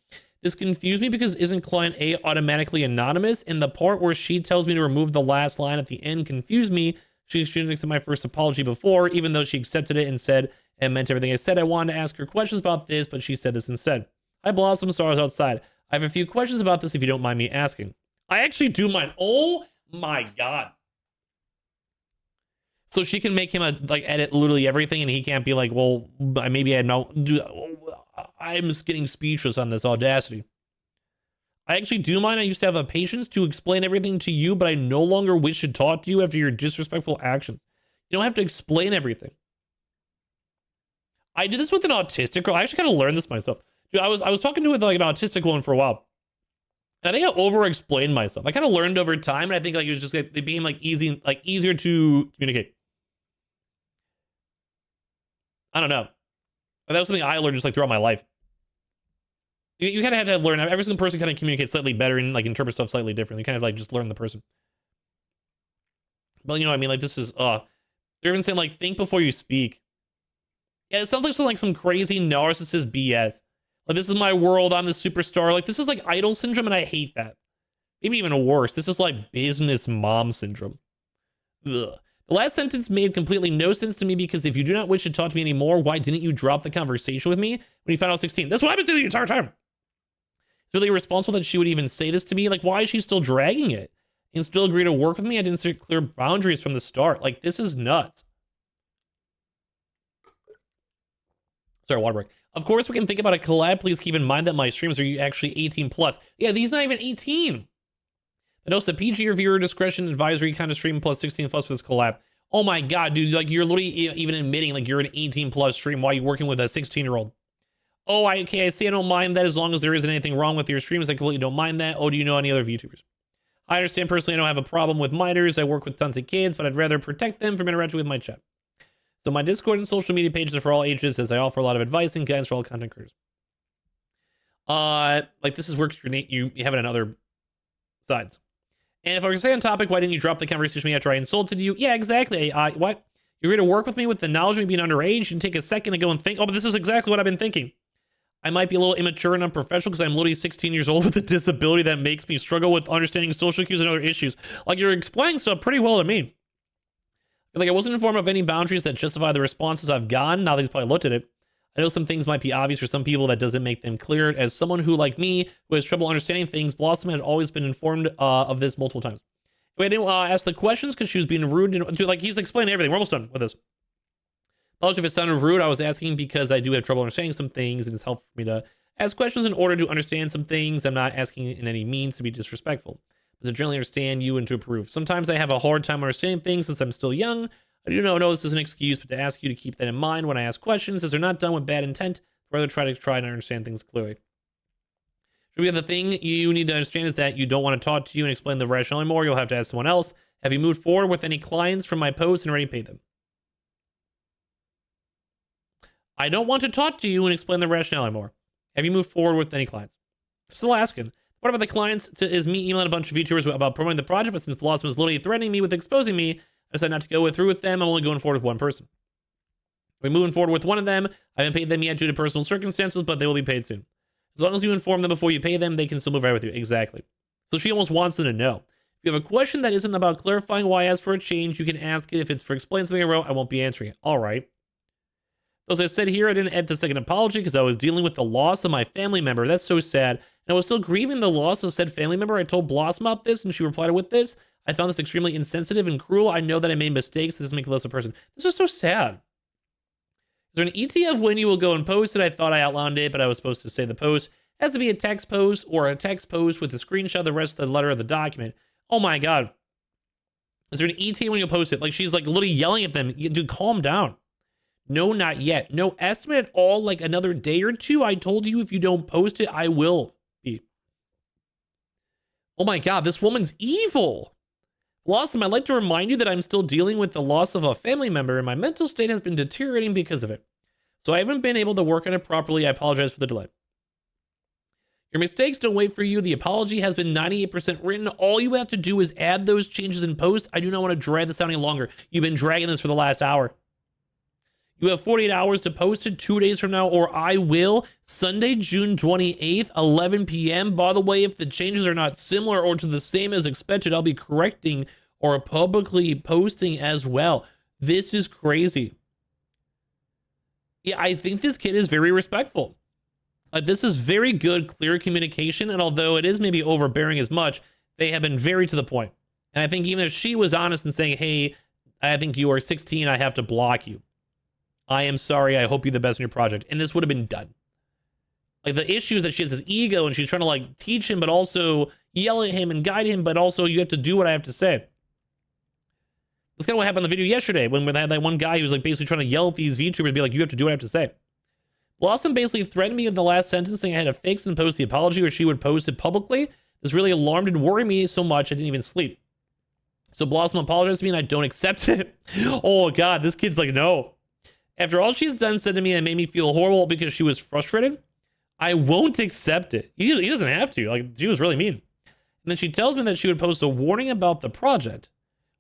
This confused me because isn't client A automatically anonymous? And the part where she tells me to remove the last line at the end confused me. She shouldn't accept my first apology before, even though she accepted it and said and meant everything I said. I wanted to ask her questions about this, but she said this instead. Hi, Blossom Stars outside. I have a few questions about this if you don't mind me asking. I actually do mind. Oh my God. So she can make him edit literally everything, and he can't be like, well, maybe I know. I'm just getting speechless on this audacity. I actually do mind. I used to have a patience to explain everything to you, but I no longer wish to talk to you after your disrespectful actions. You don't have to explain everything. I did this with an autistic girl. I actually kind of learned this myself. Dude, I was talking to an autistic one for a while. And I think I over-explained myself. I kind of learned over time, and I think it was just it became easier to communicate. I don't know. That was something I learned just throughout my life. You kind of had to learn. Every single person kind of communicates slightly better and interpret stuff slightly differently. You kind of just learn the person. But you know what I mean? This is they're even saying think before you speak. Yeah, it sounds like some crazy narcissist BS. This is my world. I'm the superstar. This is idol syndrome, and I hate that. Maybe even worse. This is business mom syndrome. Ugh. The last sentence made completely no sense to me because if you do not wish to talk to me anymore, why didn't you drop the conversation with me when you found out I was 16? That's what I've been saying the entire time. It's really irresponsible that she would even say this to me. Why is she still dragging it and still agree to work with me? I didn't set clear boundaries from the start. This is nuts. Sorry, water break. Of course, we can think about a collab. Please keep in mind that my streams are actually 18 plus. Yeah, these not even 18. But also PG or viewer discretion advisory kind of stream plus 16 plus for this collab. Oh my God, dude, you're literally even admitting you're an 18 plus stream while you're working with a 16-year-old. Oh, okay, I see. I don't mind that as long as there isn't anything wrong with your streams. I completely don't mind that. Oh, do you know any other VTubers? I understand personally I don't have a problem with minors. I work with tons of kids, but I'd rather protect them from interacting with my chat. So my Discord and social media pages are for all ages, as I offer a lot of advice and guidance for all content creators. This is works you have it on other sides. And if I were to say on topic, why didn't you drop the conversation with me after I insulted you? Yeah, exactly. What? You're here to work with me with the knowledge of me being underage? You can take a second to go and think, oh, but this is exactly what I've been thinking. I might be a little immature and unprofessional because I'm literally 16 years old with a disability that makes me struggle with understanding social cues and other issues. You're explaining stuff pretty well to me. I wasn't informed of any boundaries that justify the responses I've gotten. Now that he's probably looked at it. I know some things might be obvious for some people. That doesn't make them clear. As someone who, like me, who has trouble understanding things, Blossom had always been informed of this multiple times. I didn't ask the questions because she was being rude. He's explaining everything. We're almost done with this. Apologies if it sounded rude. I was asking because I do have trouble understanding some things, and it's helpful for me to ask questions in order to understand some things. I'm not asking in any means to be disrespectful, but to generally understand you and to approve. Sometimes I have a hard time understanding things since I'm still young. I do know this is an excuse, but to ask you to keep that in mind when I ask questions, as they're not done with bad intent, rather try and understand things clearly. The thing you need to understand is that you don't want to talk to you and explain the rationale anymore. You'll have to ask someone else. Have you moved forward with any clients from my posts and already paid them? I don't want to talk to you and explain the rationale anymore. Have you moved forward with any clients? Still asking. What about the clients? Is me emailing a bunch of VTubers about promoting the project, but since Blossom is literally threatening me with exposing me, I decided not to go through with them. I'm only going forward with one person. We're moving forward with one of them. I haven't paid them yet due to personal circumstances, but they will be paid soon. As long as you inform them before you pay them, they can still move right with you. Exactly. So she almost wants them to know. If you have a question that isn't about clarifying why I asked for a change, you can ask it. If it's for explaining something I wrote, I won't be answering it. All right. As I said here, I didn't add the second apology because I was dealing with the loss of my family member. That's so sad. And I was still grieving the loss of said family member. I told Blossom about this, and she replied with this. I found this extremely insensitive and cruel. I know that I made mistakes. This doesn't make me less a person. This is so sad. Is there an ET of when you will go and post it? I thought I outlined it, but I was supposed to say the post has to be a text post or a text post with a screenshot of the rest of the letter of the document. Oh my God. Is there an ET when you post it? She's literally yelling at them. Dude, calm down. No, not yet. No estimate at all. Another day or two. I told you if you don't post it, I will be. Oh my God, this woman's evil. Blossom, I'd like to remind you that I'm still dealing with the loss of a family member and my mental state has been deteriorating because of it. So I haven't been able to work on it properly. I apologize for the delay. Your mistakes don't wait for you. The apology has been 98% written. All you have to do is add those changes in post. I do not want to drag this out any longer. You've been dragging this for the last hour. You have 48 hours to post it 2 days from now, or I will. Sunday, June 28th, 11 p.m. By the way, if the changes are not similar or to the same as expected, I'll be correcting or publicly posting as well. This is crazy. Yeah, I think this kid is very respectful. This is very good, clear communication, and although it is maybe overbearing as much, they have been very to the point. And I think even if she was honest in saying, hey, I think you are 16, I have to block you. I am sorry, I hope you the best in your project. And this would have been done. Like, the issue is that she has this ego and she's trying to like teach him, but also yell at him and guide him, but also you have to do what I have to say. That's kind of what happened in the video yesterday when they had that one guy who was like basically trying to yell at these VTubers and be like, you have to do what I have to say. Blossom basically threatened me in the last sentence saying I had to fix and post the apology or she would post it publicly. This really alarmed and worried me so much I didn't even sleep. So Blossom apologized to me and I don't accept it. Oh God, this kid's like, no. After all she's done said to me and made me feel horrible because she was frustrated, I won't accept it. He doesn't have to. Like, she was really mean. And then she tells me that she would post a warning about the project.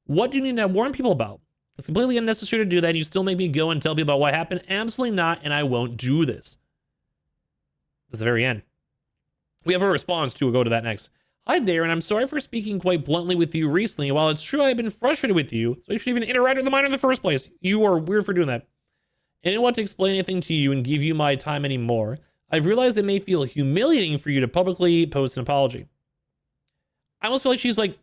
What do you need to warn people about? It's completely unnecessary to do that. You still make me go and tell people about what happened. Absolutely not, and I won't do this. That's the very end. We have a response too. We'll go to that next. Hi, Darren. I'm sorry for speaking quite bluntly with you recently. While it's true I've been frustrated with you, so you should even interact with the minor in the first place. You are weird for doing that. I didn't want to explain anything to you and give you my time anymore. I've realized it may feel humiliating for you to publicly post an apology. I almost feel like she's like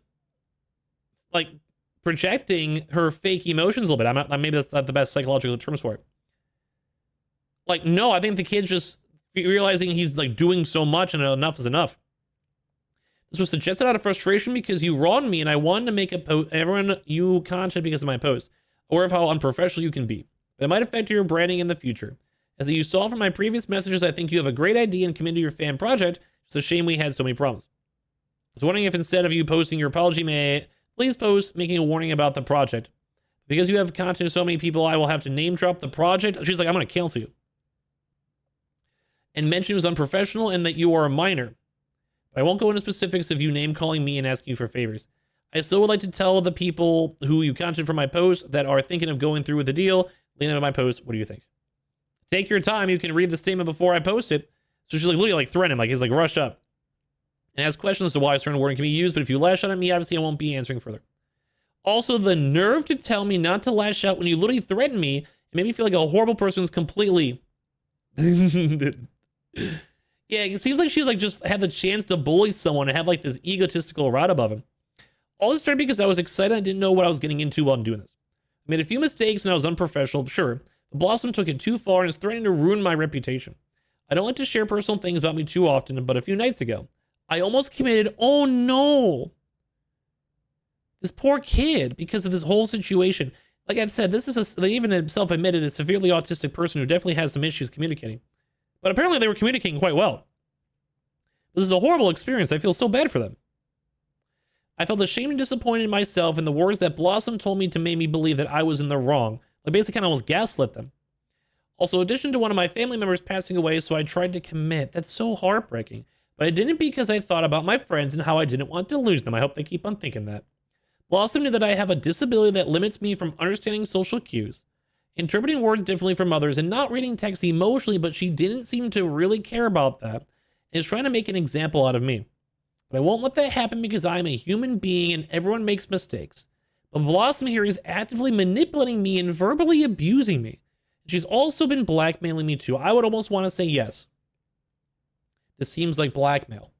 projecting her fake emotions a little bit. Maybe that's not the best psychological terms for it. Like, no, I think the kid's just realizing he's like doing so much and enough is enough. This was suggested out of frustration because you wronged me and I wanted to make everyone you content because of my post, aware of how unprofessional you can be. But it might affect your branding in the future. As you saw from my previous messages, I think you have a great idea and committed to your fan project. It's a shame we had so many problems. I was wondering if instead of you posting your apology, may I please post making a warning about the project. Because you have content to so many people, I will have to name drop the project. She's like, I'm going to cancel you. And mention it was unprofessional and that you are a minor. But I won't go into specifics of you name calling me and asking you for favors. I still would like to tell the people who you contacted from my post that are thinking of going through with the deal, leave them at my post. What do you think? Take your time. You can read the statement before I post it. So she's like literally like threatening him, like he's like rush up. And ask questions as to why a certain wording can be used, but if you lash out at me, obviously I won't be answering further. Also, the nerve to tell me not to lash out when you literally threatened me and made me feel like a horrible person who's completely... Yeah, it seems like she like just had the chance to bully someone and have like this egotistical route above him. All this started because I was excited. I didn't know what I was getting into while doing this. I made a few mistakes and I was unprofessional, sure. But Blossom took it too far and is threatening to ruin my reputation. I don't like to share personal things about me too often, but a few nights ago, I almost committed, oh no. This poor kid, because of this whole situation. Like I said, this is they even himself admitted a severely autistic person who definitely has some issues communicating. But apparently they were communicating quite well. This is a horrible experience. I feel so bad for them. I felt ashamed and disappointed in myself and the words that Blossom told me to make me believe that I was in the wrong. Like basically kind of almost gaslit them. Also, in addition to one of my family members passing away, so I tried to commit. That's so heartbreaking. But I didn't because I thought about my friends and how I didn't want to lose them. I hope they keep on thinking that. Blossom knew that I have a disability that limits me from understanding social cues, interpreting words differently from others, and not reading text emotionally, but she didn't seem to really care about that and is trying to make an example out of me. But I won't let that happen because I am a human being and everyone makes mistakes. But Blossom here is actively manipulating me and verbally abusing me. She's also been blackmailing me too. I would almost want to say yes. This seems like blackmail.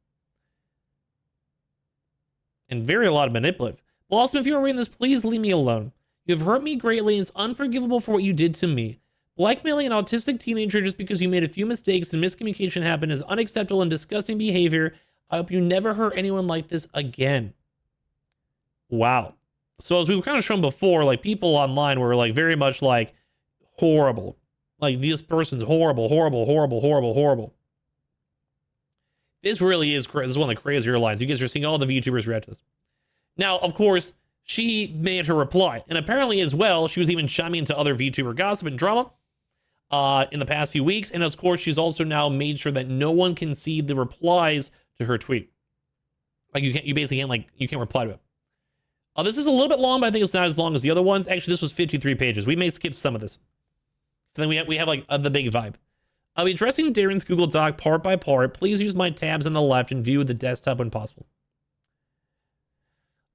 And a lot of manipulative. Blossom, if you're reading this, please leave me alone. You have hurt me greatly and it's unforgivable for what you did to me. Blackmailing an autistic teenager just because you made a few mistakes and miscommunication happened is unacceptable and disgusting behavior. I hope you never hurt anyone like this again. Wow. So as we were kind of shown before, like people online were like very much like horrible. Like this person's horrible, horrible, horrible, horrible, horrible. This really is crazy. This is one of the crazier lines. You guys are seeing all the VTubers react to this. Now, of course, she made her reply. And apparently as well, she was even chiming into other VTuber gossip and drama in the past few weeks. And of course, she's also now made sure that no one can see the replies to her tweet. Like you basically can't you can't reply to it. This is a little bit long, but I think it's not as long as the other ones. Actually, this was 53 pages. We may skip some of this. So then we have like the big vibe. I'll be addressing Darren's Google Doc part by part. Please use my tabs on the left and view the desktop when possible.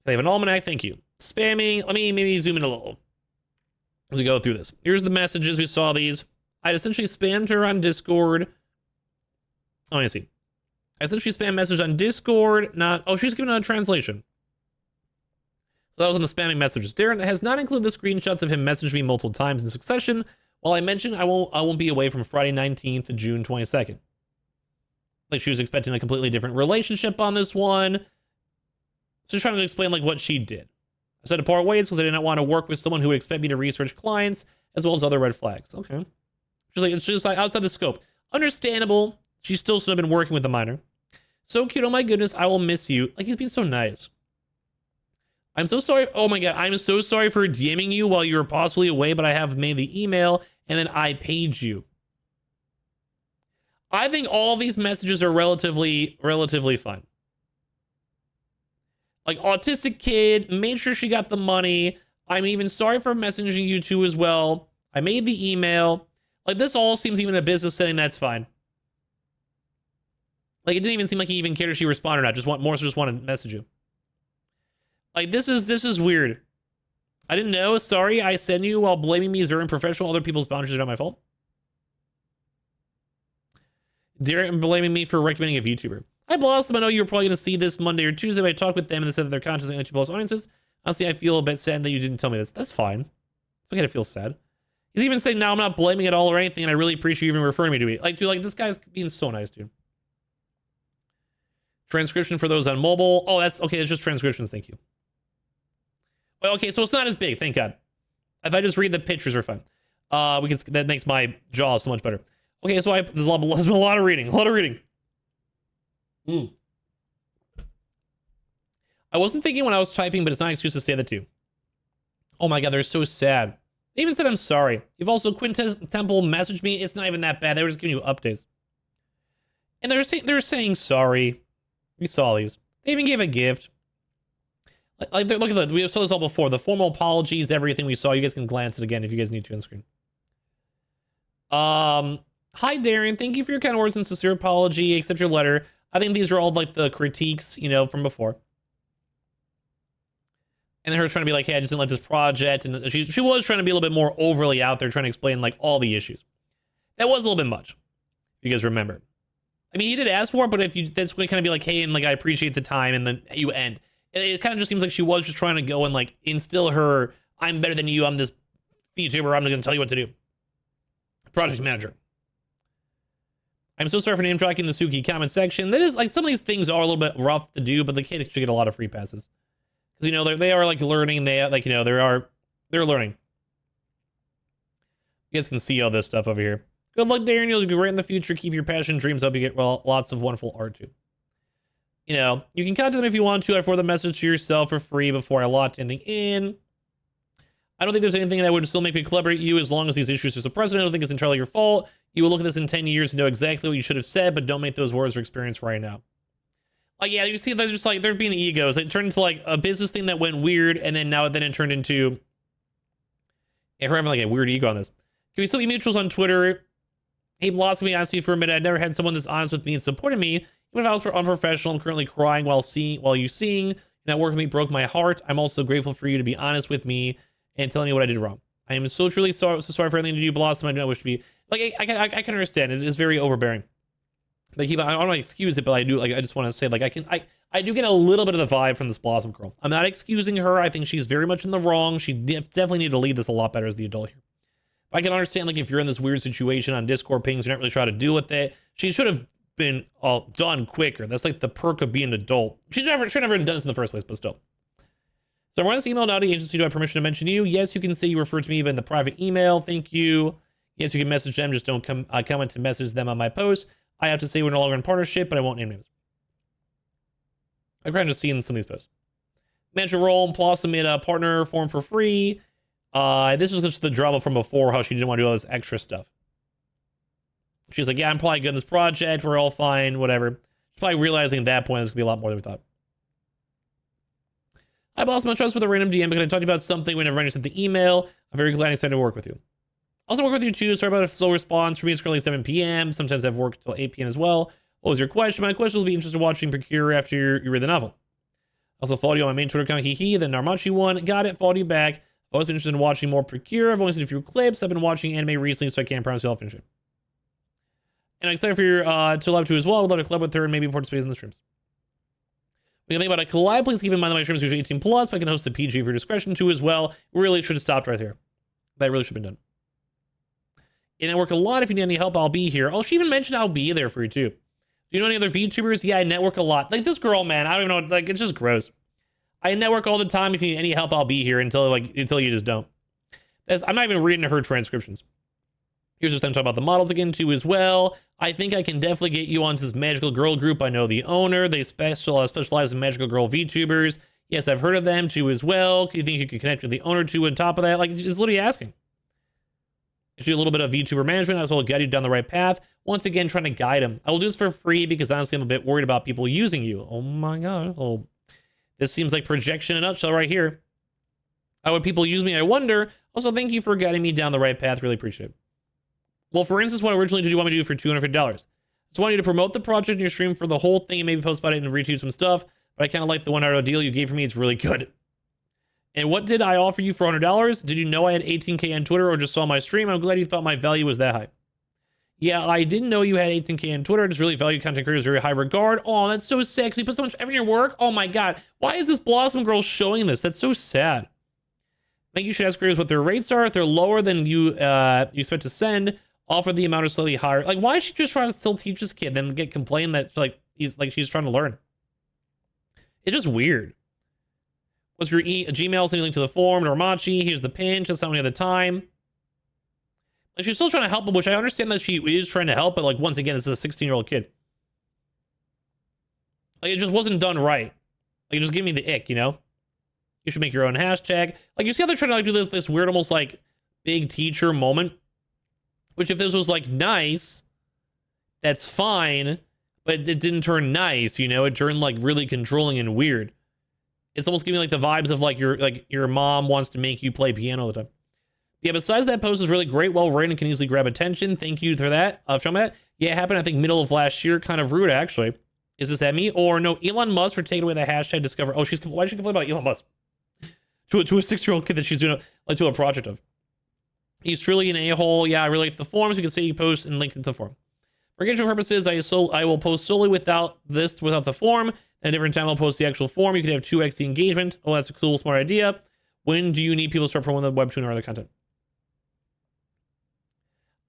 They have an almanac, thank you. Spamming, let me maybe zoom in a little as we go through this. Here's the messages, we saw these. I'd essentially spammed her on Discord. Oh, I see. I sent you a spam message on Discord. Not. Oh, she's giving a translation. So that was on the spamming messages. Darren has not included the screenshots of him messaging me multiple times in succession. While I mentioned I won't be away from Friday 19th to June 22nd. Like she was expecting a completely different relationship on this one. So just trying to explain like what she did. I said to part ways because I did not want to work with someone who would expect me to research clients as well as other red flags. Okay. She's like, it's just like outside the scope. Understandable. She still should have been working with the minor. So cute. Oh my goodness. I will miss you. Like he's being so nice. I'm so sorry. Oh my God. I'm so sorry for DMing you while you were possibly away, but I have made the email and then I paid you. I think all these messages are relatively fun. Like autistic kid, made sure she got the money. I'm even sorry for messaging you too as well. I made the email. Like this all seems even a business setting. That's fine. Like it didn't even seem like he even cared if she responded or not. Just wanted to message you. Like this is weird. I didn't know. Sorry, I sent you while blaming me is very unprofessional. Other people's boundaries are not my fault. Darren blaming me for recommending a VTuber. Hi, Blossom. I know you're probably going to see this Monday or Tuesday, but I talked with them and they said that their content is only 2+ audiences. Honestly, I feel a bit sad that you didn't tell me this. That's fine. It's okay to feel sad. He's even saying, now I'm not blaming at all or anything, and I really appreciate you even referring me to it. Like, dude, like, this guy's being so nice, dude. Transcription for those on mobile. Oh, that's okay. It's just transcriptions. Thank you. Well, okay, so it's not as big. Thank God. If I just read the pictures are fine. That makes my jaw so much better. Okay, so there's a lot of reading. I wasn't thinking when I was typing, but it's not an excuse to say that too. Oh my God, they're so sad. They even said, I'm sorry. You've also Temple messaged me. It's not even that bad. They were just giving you updates. And they're saying sorry. We saw these. They even gave a gift. Like look at that. We saw this all before. The formal apologies, everything we saw. You guys can glance it again if you guys need to on screen. Hi, Darren. Thank you for your kind words and sincere apology. Accept your letter. I think these are all like the critiques, you know, from before. And then her trying to be like, hey, I just didn't like this project. And she was trying to be a little bit more overly out there, trying to explain like all the issues. That was a little bit much. If you guys remember. I mean, you did ask for it, but if you, that's going to kind of be like, hey, and like, I appreciate the time. And then you end. It kind of just seems like she was just trying to go and like instill her, I'm better than you. I'm this VTuber. I'm going to tell you what to do. Project manager. I'm so sorry for name dropping the Suki comment section. That is like, some of these things are a little bit rough to do, but the kid should get a lot of free passes. Because, you know, they are like learning. They like, you know, they're learning. You guys can see all this stuff over here. Good luck, Darren. You'll be great in the future. Keep your passion dreams up. You get lots of wonderful art too. You know, you can contact them if you want to. I forward the message to yourself for free before I locked anything in. I don't think there's anything that would still make me collaborate you as long as these issues are suppressed. I don't think it's entirely your fault. You will look at this in 10 years and know exactly what you should have said, but don't make those words or experience right now. Like, yeah, you see, they're just like, they're being egos. It turned into like a business thing that went weird, and then it turned into, yeah, her having like a weird ego on this. Can we still be mutuals on Twitter? Hey, Blossom, me honestly for a minute. I've never had someone this honest with me and supported me. Even if I was unprofessional, I'm currently crying while you sing. Not working with me broke my heart. I'm also grateful for you to be honest with me and telling me what I did wrong. I am so truly sorry for everything to do, Blossom. I do not wish to be like I can understand it is very overbearing. Like I don't want to excuse it, but I do like I just want to say like I do get a little bit of the vibe from this Blossom girl. I'm not excusing her. I think she's very much in the wrong. She definitely need to lead this a lot better as the adult here. But I can understand like if you're in this weird situation on Discord pings, you're not really trying to deal with it. She should have been all done quicker. That's like the perk of being an adult. She should never have done this in the first place, but still. So I'm running this email now to the agency. Do I have permission to mention you? Yes, you can say you referred to me in the private email. Thank you. Yes, you can message them. Just don't comment to message them on my post. I have to say we're no longer in partnership, but I won't name names. I've kind of just seen some of these posts. Manager role and Blossom made a partner form for free. This was just the drama from before, how she didn't want to do all this extra stuff. She's like, yeah, I'm probably good in this project. We're all fine, whatever. She's probably realizing at that point there's going to be a lot more than we thought. Hi, boss. My trust for the random DM, but can I talk to you about something we never managed to send the email? I'm very glad I decided to work with you. Also work with you too. Sorry about a slow response. For me, it's currently 7 p.m. Sometimes I've worked till 8 p.m. as well. What was your question? My question will be interested in watching Procure after you read the novel. Also followed you on my main Twitter account, the Narmachi one. Got it. Followed you back. I've always been interested in watching more Procure. I've only seen a few clips. I've been watching anime recently, so I can't promise you I'll finish it. And I'm excited for your to love to as well. I'd love to collab with her and maybe participate in the streams. When you think about a collab, please keep in mind that my streams are usually 18 plus, but I can host a PG for your discretion too as well. Really should have stopped right there. That really should have been done. And I work a lot. If you need any help, I'll be here. Oh, she even mentioned I'll be there for you too. Do you know any other VTubers? Yeah, I network a lot. Like this girl, man, I don't even know. Like it's just gross. I network all the time. If you need any help, I'll be here until you just don't. I'm not even reading her transcriptions. Here's just them talking about the models again too as well. I think I can definitely get you onto this magical girl group. I know the owner. They specialize in magical girl VTubers. Yes, I've heard of them too as well. Do you think you could connect with the owner too on top of that? Like, it's literally asking. If you do a little bit of VTuber management, I will guide you down the right path. Once again, trying to guide them. I will do this for free because honestly, I'm a bit worried about people using you. Oh my God. Oh, this seems like projection in a nutshell right here. How would people use me? I wonder. Also, thank you for guiding me down the right path. Really appreciate it. Well, for instance, what originally did you want me to do for $250? I just want you to promote the project in your stream for the whole thing and maybe post about it and retweet some stuff. But I kind of like the $1 deal you gave for me. It's really good. And what did I offer you for $100? Did you know I had 18K on Twitter or just saw my stream? I'm glad you thought my value was that high. Yeah, I didn't know you had 18K on Twitter. I just really value content creators very high regard. Oh, that's so sexy. You put so much effort in your work. Oh my God. Why is this Blossom girl showing this? That's so sad. I think you should ask creators what their rates are. If they're lower than you expect to send, offer the amount or slightly higher. Like, why is she just trying to still teach this kid then get complained that she's trying to learn? It's just weird. What's your Gmail? Send a link to the form. Normachi, here's the pin. Just how many other time. Like, she's still trying to help him, which I understand that she is trying to help, but like once again, this is a 16-year-old kid. Like, it just wasn't done right. Like, it just gave me the ick, you know? You should make your own hashtag. Like, you see how they're trying to like do this weird, almost like big teacher moment? Which if this was like nice, that's fine, but it didn't turn nice, you know? It turned like really controlling and weird. It's almost giving like the vibes of like your mom wants to make you play piano all the time. Yeah, besides that post is really great, well written, and can easily grab attention. Thank you for that. Show me that. Yeah, it happened I think middle of last year. Kind of rude actually. Is this at me or no? Elon Musk for taking away the hashtag discover. Oh, why did she complain about Elon Musk? To a 6-year-old kid that she's doing to a project of. He's truly an a-hole. Yeah, I really like the forums. You can see you post and link to the forum. For engagement purposes, I will post solely without the form. At a different time, I'll post the actual form. You can have 2x the engagement. Oh, that's a cool, smart idea. When do you need people to start promoting the webtoon or other content?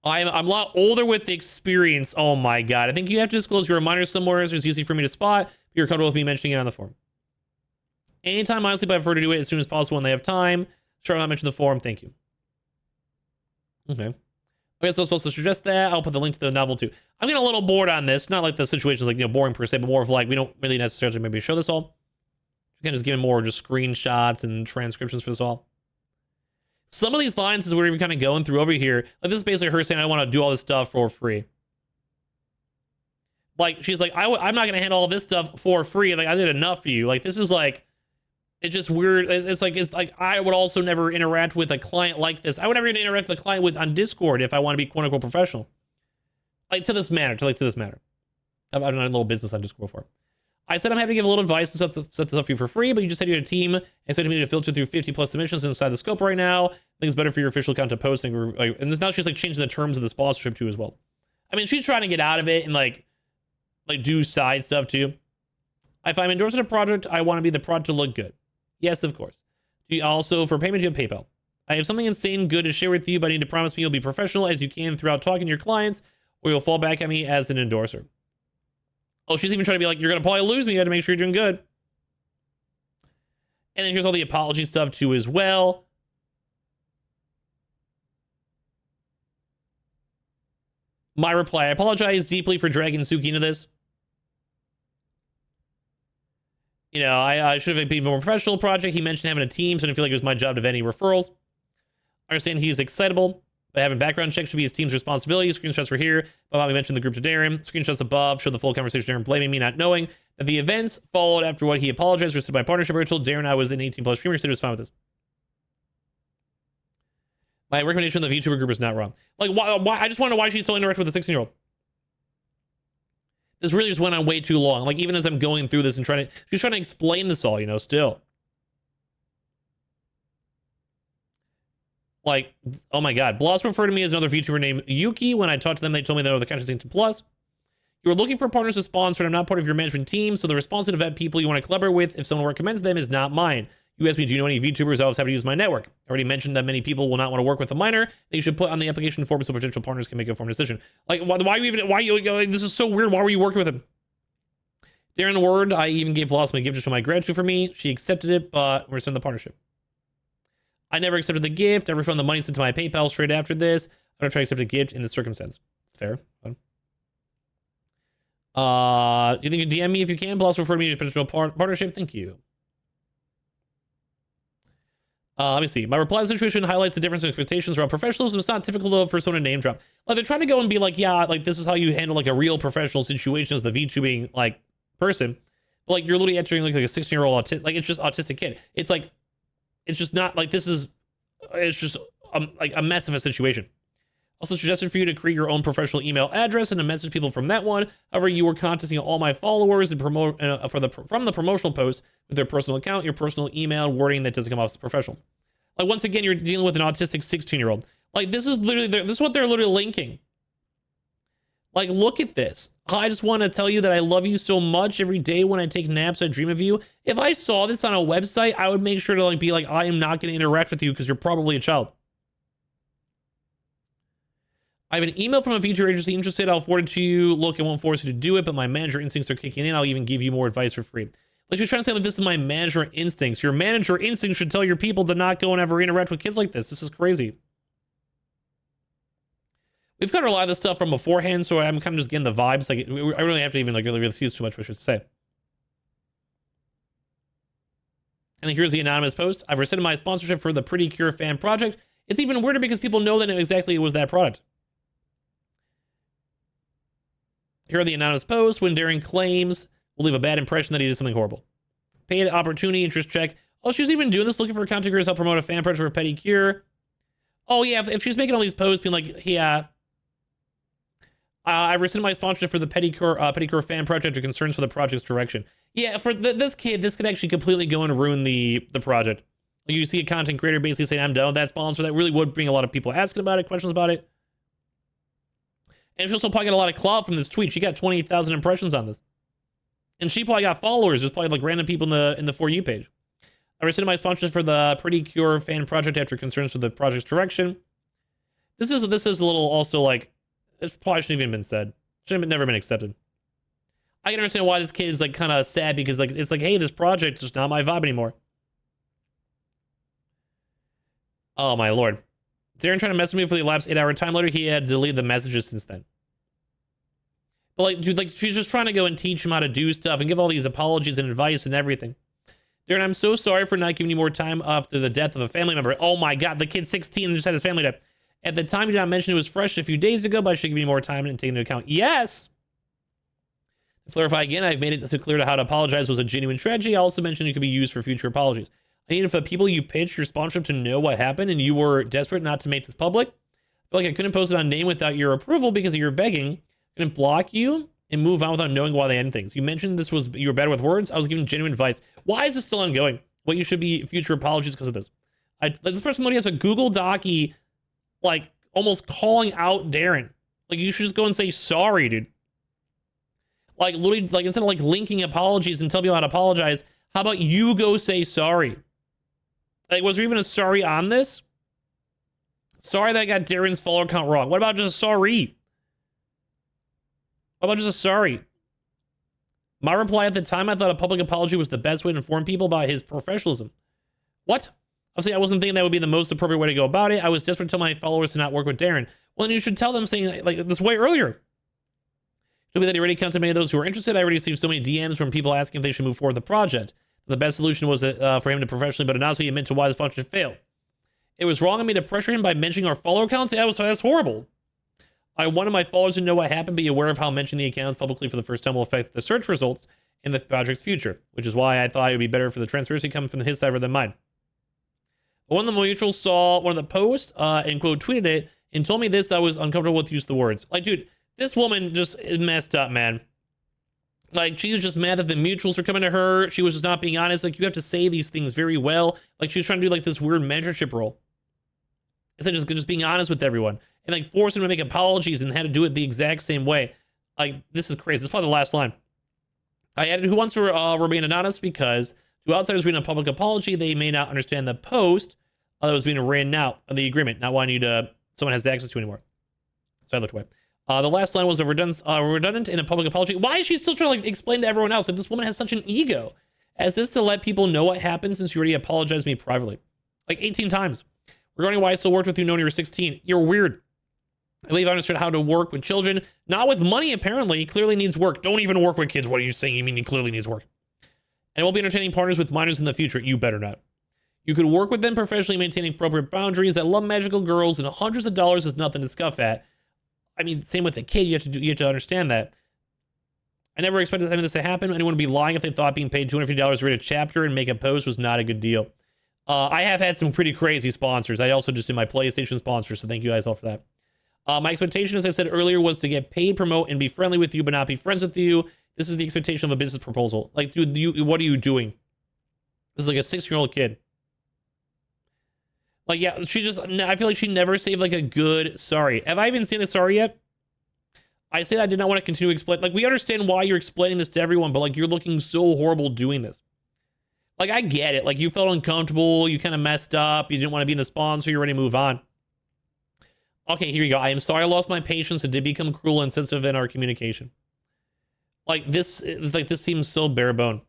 I'm a lot older with the experience. Oh my God. I think you have to disclose your reminder somewhere so it's easy for me to spot. You're comfortable with me mentioning it on the forum. Anytime, honestly, but I prefer to do it as soon as possible when they have time. Sure, I'll not mention the forum. Thank you. Okay. I guess I was supposed to suggest that. I'll put the link to the novel too. I'm getting a little bored on this. Not like the situation's like, you know, boring per se, but more of like, we don't really necessarily maybe show this all. We can just give more just screenshots and transcriptions for this all. Some of these lines is we're even kind of going through over here. Like this is basically her saying, I want to do all this stuff for free. Like, she's like, I'm not going to handle all this stuff for free. Like, I did enough for you. Like, this is like, it's just weird. It's like I would also never interact with a client like this. I would never even interact with a client on Discord if I want to be quote unquote professional. Like to this matter. I've done a little business on Discord before. I said I'm happy to give a little advice and set this up for you for free, but you just said you had a team and expected me to filter through 50 plus submissions inside the scope right now. I think it's better for your official account to post. And now she's like changing the terms of the sponsorship too as well. I mean, she's trying to get out of it and like do side stuff too. If I'm endorsing a project, I want to be the project to look good. Yes, of course. Also, for payment, you have PayPal. I have something insane good to share with you, but I need to promise me you'll be professional as you can throughout talking to your clients, or you'll fall back at me as an endorser. Oh, she's even trying to be like, you're going to probably lose me. You got to make sure you're doing good. And then here's all the apology stuff too as well. My reply, I apologize deeply for dragging Suki into this. You know, I should have been more professional project. He mentioned having a team, so I didn't feel like it was my job to vet any referrals. I understand he's excitable, but having background checks should be his team's responsibility. Screenshots were here. Bobby mentioned the group to Darren. Screenshots above show the full conversation to Darren blaming me, not knowing that the events followed after what he apologized for my partnership. I told Darren I was an 18 plus streamer, so he was fine with this. My recommendation of the VTuber group is not wrong. Like, why? I just want to know why she's still interacting with a 16-year-old. This really just went on way too long. Like, even as I'm going through this and she's trying to explain this all, you know, still. Like, oh my God. Bloss referred to me as another VTuber named Yuki. When I talked to them, they told me they were the country's to plus. You are looking for partners to sponsor, and I'm not part of your management team, so the response to vet people you want to collaborate with, if someone recommends them, is not mine. You asked me, do you know any VTubers? I always have to use my network. I already mentioned that many people will not want to work with a minor. That you should put on the application form so potential partners can make a informed decision. Like, why this is so weird. Why were you working with him? Darren Word, I even gave Blossom a gift to show my gratitude for me. She accepted it, but we're still in the partnership. I never accepted the gift. I refunded the money sent to my PayPal straight after this. I don't try to accept a gift in this circumstance. Fair. Fun. You think you can DM me if you can? Plus, refer me to potential partnership. Thank you. Let me see. My reply to the situation highlights the difference in expectations around professionals, and it's not typical though for someone to name drop. Like, they're trying to go and be like, yeah, like this is how you handle like a real professional situation as the VTubing like person. But like you're literally entering like a 16-year-old like it's just autistic kid. It's like, it's just not like this is. It's just like a mess of a situation. Also suggested for you to create your own professional email address and to message people from that one. However, you were contacting all my followers and promote from the promotional post with their personal account, your personal email, wording that doesn't come off as professional. Like once again, you're dealing with an autistic 16-year-old. Like this is literally this is what they're literally linking. Like look at this. I just want to tell you that I love you so much. Every day when I take naps, I dream of you. If I saw this on a website, I would make sure to like be like, I am not going to interact with you because you're probably a child. I have an email from a VTuber agency interested. I'll forward it to you. Look, I won't force you to do it, but my manager instincts are kicking in. I'll even give you more advice for free. Like you're trying to say like this is my manager instincts. Your manager instincts should tell your people to not go and ever interact with kids like this. This is crazy. We've covered a lot of this stuff from beforehand, so I'm kind of just getting the vibes. Like I really have to even like really see too much, what I should say. And then here's the anonymous post. I've rescinded my sponsorship for the Pretty Cure fan project. It's even weirder because people know that exactly it was that product. Here are the anonymous posts. When Darren claims will leave a bad impression that he did something horrible. Paid opportunity interest check. Oh, she was even doing this, looking for content creators to help promote a fan project for a Petty Cure. Oh yeah, if she's making all these posts being like, yeah, I rescinded my sponsorship for the Petty Cure fan project or concerns for the project's direction. Yeah, for this kid, this could actually completely go and ruin the project. Like you see a content creator basically saying, I'm done with that sponsor. That really would bring a lot of people asking about it, questions about it. And she also probably got a lot of clout from this tweet. She got 28,000 impressions on this. And she probably got followers. There's probably like random people in the For You page. I rescinded my sponsorship for the Pretty Cure fan project after concerns for the project's direction. This is a little also like, it probably shouldn't have even been said. Should have never been accepted. I can understand why this kid is like kind of sad because like it's like, hey, this project is just not my vibe anymore. Oh my lord. Darren tried to message me for the elapsed 8-hour time later. He had deleted the messages since then. But like, dude, like she's just trying to go and teach him how to do stuff and give all these apologies and advice and everything. Darren, I'm so sorry for not giving you more time after the death of a family member. Oh my god, the kid's 16 and just had his family die. At the time, you did not mention it was fresh a few days ago, but I should give you more time and take into account. Yes! To clarify again, I've made it clear to how to apologize was a genuine tragedy. I also mentioned it could be used for future apologies. I needed for the people you pitched your sponsorship to know what happened, and you were desperate not to make this public. I feel like I couldn't post it on name without your approval because of your begging. I couldn't block you and move on without knowing why they ended things. You mentioned you were better with words. I was giving genuine advice. Why is this still ongoing? Well, you should be future apologies because of this. Like this person literally has a Google Docy, like almost calling out Darren. Like you should just go and say sorry, dude. Like literally, like instead of like linking apologies and tell people how to apologize, how about you go say sorry? Like, was there even a sorry on this? Sorry that I got Darren's follower count wrong. What about just a sorry? What about just a sorry? My reply at the time, I thought a public apology was the best way to inform people about his professionalism. What? Obviously, I wasn't thinking that would be the most appropriate way to go about it. I was desperate to tell my followers to not work with Darren. Well, then you should tell them saying like this way earlier. Should be that he already counted many of those who were interested. I already received so many DMs from people asking if they should move forward with the project. The best solution was for him to professionally, but honestly, admit to why the sponsorship failed. It was wrong of me to pressure him by mentioning our follower counts. That's horrible. I wanted my followers to know what happened, be aware of how mentioning the accounts publicly for the first time will affect the search results in the project's future, which is why I thought it would be better for the transparency coming from his side rather than mine. One of the mutuals saw one of the posts and quote tweeted it and told me this. I was uncomfortable with use of the words. Like, dude, this woman just messed up, man. Like, she was just mad that the mutuals were coming to her. She was just not being honest. Like, you have to say these things very well. Like, she was trying to do like this weird mentorship role. instead of just being honest with everyone and like force him to make apologies and had to do it the exact same way. Like, this is crazy. This is probably the last line. I added, who wants to remain anonymous because to outsiders reading a public apology, they may not understand the post that was being written out of the agreement, not wanting you to, someone has access to anymore. So I looked away. The last line was a redundant in a public apology. Why is she still trying to like explain to everyone else that this woman has such an ego? As this to let people know what happened since you already apologized to me privately. Like 18 times. Regarding why I still worked with you knowing you were 16. You're weird. I believe I understood how to work with children. Not with money, apparently. Clearly needs work. Don't even work with kids. What are you saying? You mean he clearly needs work? And we'll be entertaining partners with minors in the future. You better not. You could work with them professionally, maintaining appropriate boundaries. I love magical girls, and hundreds of dollars is nothing to scuff at. I mean, same with a kid. You have to understand that. I never expected any of this to happen. Anyone would be lying if they thought being paid $250 to read a chapter and make a post was not a good deal. I have had some pretty crazy sponsors. I also just did my PlayStation sponsor, so thank you guys all for that. My expectation, as I said earlier, was to get paid, promote, and be friendly with you, but not be friends with you. This is the expectation of a business proposal. Like, dude, what are you doing? This is like a 6-year-old kid. Like, yeah, I feel like she never saved like a good sorry. Have I even seen a sorry yet? I said I did not want to continue to explain. Like, we understand why you're explaining this to everyone, but like, you're looking so horrible doing this. Like, I get it. Like, you felt uncomfortable. You kind of messed up. You didn't want to be in the sponsor. You're ready to move on. Okay, here you go. I am sorry I lost my patience and did become cruel and insensitive in our communication. Like, this seems so bare bone.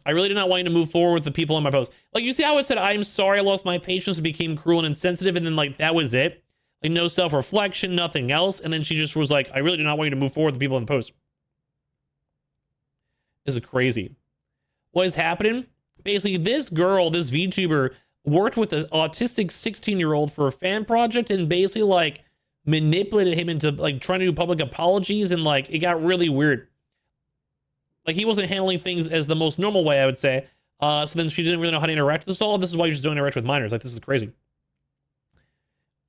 I really did not want you to move forward with the people on my post. Like, you see how it said, I'm sorry I lost my patience and became cruel and insensitive, and then, like, that was it? Like, no self-reflection, nothing else. And then she just was like, I really do not want you to move forward with the people in the post. This is crazy. What is happening? Basically, this girl, this VTuber, worked with an autistic 16-year-old for a fan project and basically, like, manipulated him into, like, trying to do public apologies, and, like, it got really weird. Like, he wasn't handling things as the most normal way, I would say. So then she didn't really know how to interact with us all. This is why you just don't interact with minors. Like, this is crazy.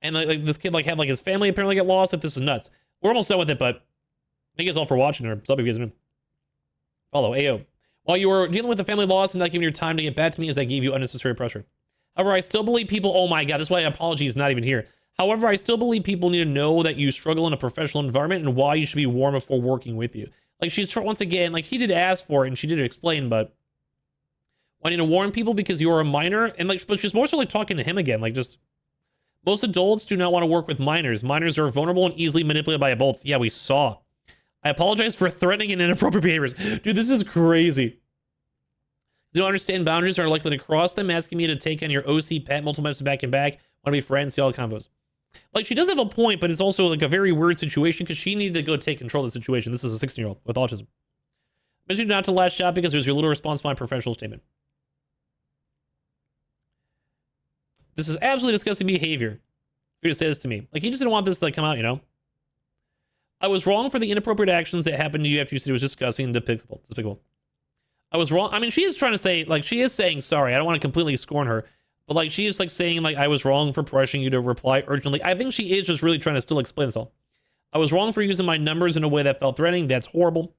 And like this kid like had like his family apparently get lost. Like, this is nuts. We're almost done with it, but thank you guys all for watching, or sub if you guys didn't follow. Ayo. While you were dealing with the family loss and not giving your time to get back to me as I gave you unnecessary pressure. However, I still believe people, oh my God, that's why apology is not even here. However, I still believe people need to know that you struggle in a professional environment and why you should be warm before working with you. Like, she's, once again, like, he did ask for it and she did explain, but wanting to warn people because you're a minor, and like, but she's more so like talking to him again, like, just, most adults do not want to work with minors. Minors are vulnerable and easily manipulated by adults. Yeah, we saw. I apologize for threatening and inappropriate behaviors. Dude, this is crazy. You don't understand boundaries are likely to cross them, asking me to take on your OC pet multiple messages back and back. Want to be friends, see all the convos. Like, she does have a point, but it's also like a very weird situation because she needed to go take control of the situation. This is a 16-year-old with autism. I you not to last shot because there's your little response to my professional statement. This is absolutely disgusting behavior for you to say this to me. Like, he just didn't want this to like come out, you know? I was wrong for the inappropriate actions that happened to you after you said it was disgusting and despicable. I was wrong. I mean, she is trying to say, like, she is saying sorry. I don't want to completely scorn her. But, like, she is, like, saying, like, I was wrong for pressuring you to reply urgently. I think she is just really trying to still explain this all. I was wrong for using my numbers in a way that felt threatening. That's horrible.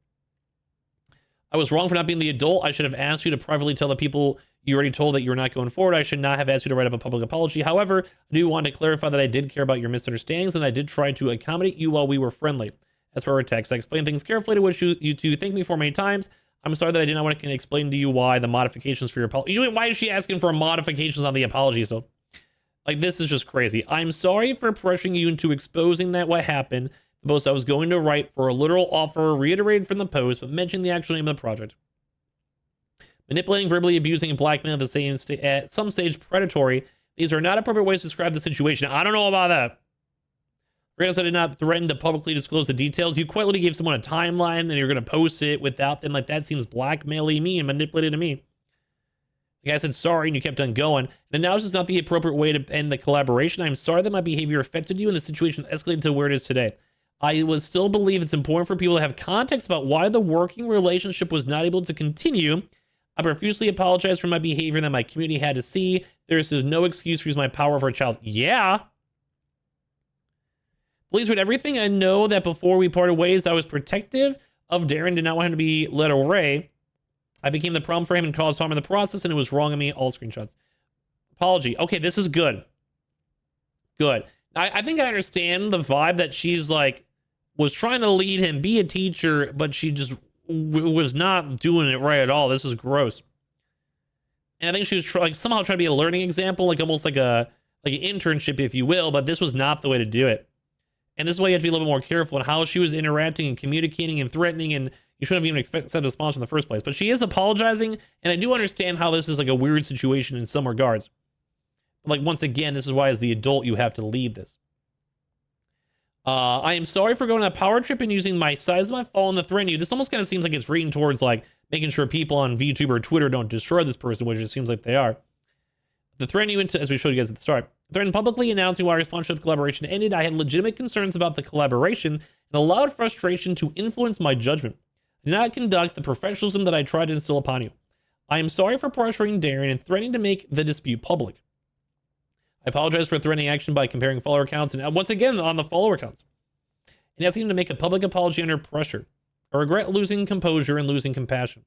I was wrong for not being the adult. I should have asked you to privately tell the people you already told that you're not going forward. I should not have asked you to write up a public apology. However, I do want to clarify that I did care about your misunderstandings and I did try to accommodate you while we were friendly. As per our text, I explained things carefully to which you two thank me for many times. I'm sorry that I did not want to explain to you why the modifications for your apology. Why is she asking for modifications on the apology? So, like, this is just crazy. I'm sorry for pressuring you into exposing that what happened. The post I was going to write for a literal offer reiterated from the post, but mentioned the actual name of the project. Manipulating, verbally abusing, and blackmailing at some stage predatory. These are not appropriate ways to describe the situation. I don't know about that. Regardless, I did not threaten to publicly disclose the details. You quite literally gave someone a timeline and you're going to post it without them. Like, that seems blackmailing me and manipulating to me. Like, I said sorry and you kept on going. And now it's just not the appropriate way to end the collaboration. I'm sorry that my behavior affected you and the situation escalated to where it is today. I would still believe it's important for people to have context about why the working relationship was not able to continue. I profusely apologize for my behavior that my community had to see. There is no excuse to use my power over a child. Yeah. Please read everything. I know that before we parted ways, I was protective of Darren, did not want him to be led away. I became the problem for him and caused harm in the process, and it was wrong of me. All screenshots. Apology. Okay, this is good. Good. I think I understand the vibe that she's like, was trying to lead him, be a teacher, but she just was not doing it right at all. This is gross. And I think she was like somehow trying to be a learning example, like almost like an internship, if you will, but this was not the way to do it. And this is why you have to be a little bit more careful in how she was interacting and communicating and threatening, and you shouldn't have even expected a response in the first place. But she is apologizing, and I do understand how this is like a weird situation in some regards. But like, once again, this is why as the adult you have to lead this. I am sorry for going on a power trip and using my size of my phone to threaten you. This almost kind of seems like it's reading towards like making sure people on VTuber or Twitter don't destroy this person, which it seems like they are. The threaten you into, as we showed you guys at the start, threatened publicly announcing why our sponsorship collaboration ended. I had legitimate concerns about the collaboration and allowed frustration to influence my judgment. I did not conduct the professionalism that I tried to instill upon you. I am sorry for pressuring Darren and threatening to make the dispute public. I apologize for threatening action by comparing follower accounts and once again on the follower accounts and asking him to make a public apology under pressure. I regret losing composure and losing compassion.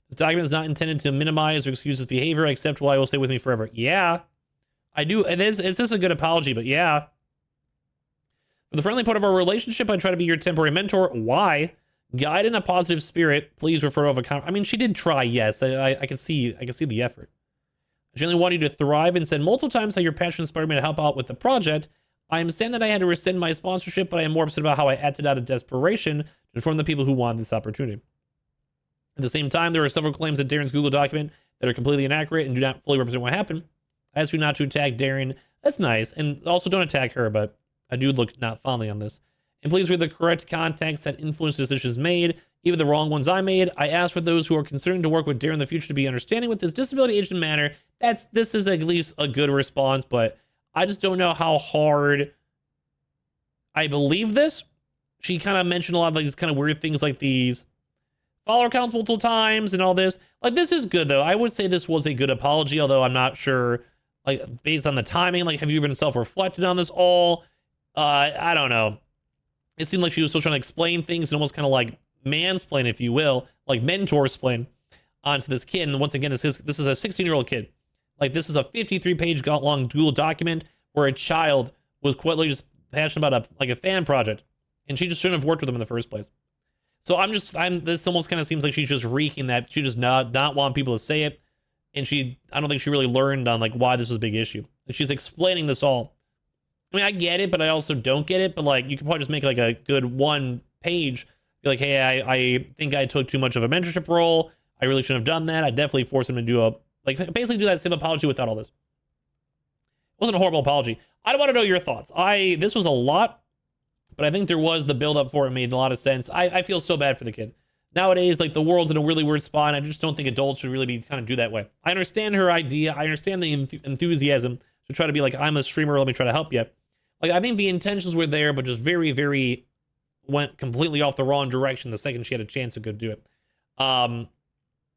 This document is not intended to minimize or excuse his behavior. I accept why it will stay with me forever. Yeah, I do. It's just a good apology, but yeah. For the friendly part of our relationship, I try to be your temporary mentor. Why? Guide in a positive spirit. Please refer over. I mean, she did try. Yes, I can see the effort. I generally want you to thrive and said multiple times how your passion inspired me to help out with the project. I understand that I had to rescind my sponsorship, but I am more upset about how I acted out of desperation to inform the people who wanted this opportunity. At the same time, there are several claims that Darren's Google document that are completely inaccurate and do not fully represent what happened. I ask you not to attack Darren. That's nice. And also don't attack her, but I do look not fondly on this. And please read the correct context that influenced decisions made, even the wrong ones I made. I ask for those who are considering to work with Darren in the future to be understanding with this disability agent manner. This is at least a good response, but I just don't know how hard I believe this. She kind of mentioned a lot of these kind of weird things like these follower counts multiple times and all this. Like, this is good though. I would say this was a good apology, although I'm not sure, like, based on the timing, like, have you even self-reflected on this all? I don't know. It seemed like she was still trying to explain things and almost kind of like mansplain, if you will, like mentor-splain onto this kid. And once again, this is a 16-year-old kid. Like, this is a 53-page long Google document where a child was quite literally just passionate about a fan project, and she just shouldn't have worked with him in the first place. So this almost kind of seems like she's just reeking that she does not want people to say it, and I don't think she really learned on like why this was a big issue. Like, she's explaining this all. I mean, I get it, but I also don't get it. But like, you could probably just make like a good one page. Be like, hey, I think I took too much of a mentorship role. I really shouldn't have done that. I definitely forced him to do basically do that same apology without all this. It wasn't a horrible apology. I don't want to know your thoughts. This was a lot, but I think there was the build up for it made a lot of sense. I feel so bad for the kid. Nowadays, like, the world's in a really weird spot, and I just don't think adults should really be kind of do that way. I understand her idea. I understand the enthusiasm to try to be like, I'm a streamer, let me try to help you. Like, I think the intentions were there, but just very, very went completely off the wrong direction the second she had a chance to go do it.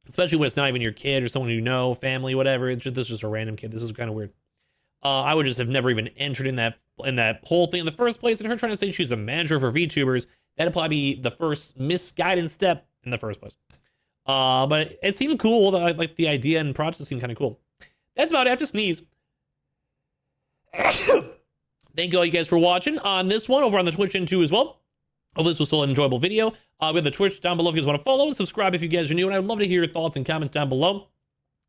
Especially when it's not even your kid or someone you know, family, whatever. This is just a random kid. This is kind of weird. I would just have never even entered in that whole thing in the first place. And her trying to say she's a manager for VTubers, that'd probably be the first misguided step in the first place. But it seemed cool. Like, the idea and project seemed kind of cool. That's about it. I have to sneeze. Thank you all you guys for watching on this one over on the Twitch end too as well. Hopefully this was still an enjoyable video. We have the Twitch down below if you guys want to follow and subscribe if you guys are new. And I'd love to hear your thoughts and comments down below.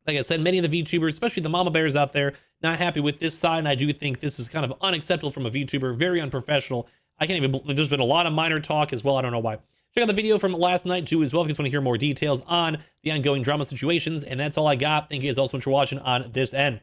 Like I said, many of the VTubers, especially the mama bears out there, not happy with this side. And I do think this is kind of unacceptable from a VTuber, very unprofessional. There's been a lot of minor talk as well. I don't know why. Check out the video from last night too as well if you guys want to hear more details on the ongoing drama situations. And that's all I got. Thank you guys all so much for watching on this end.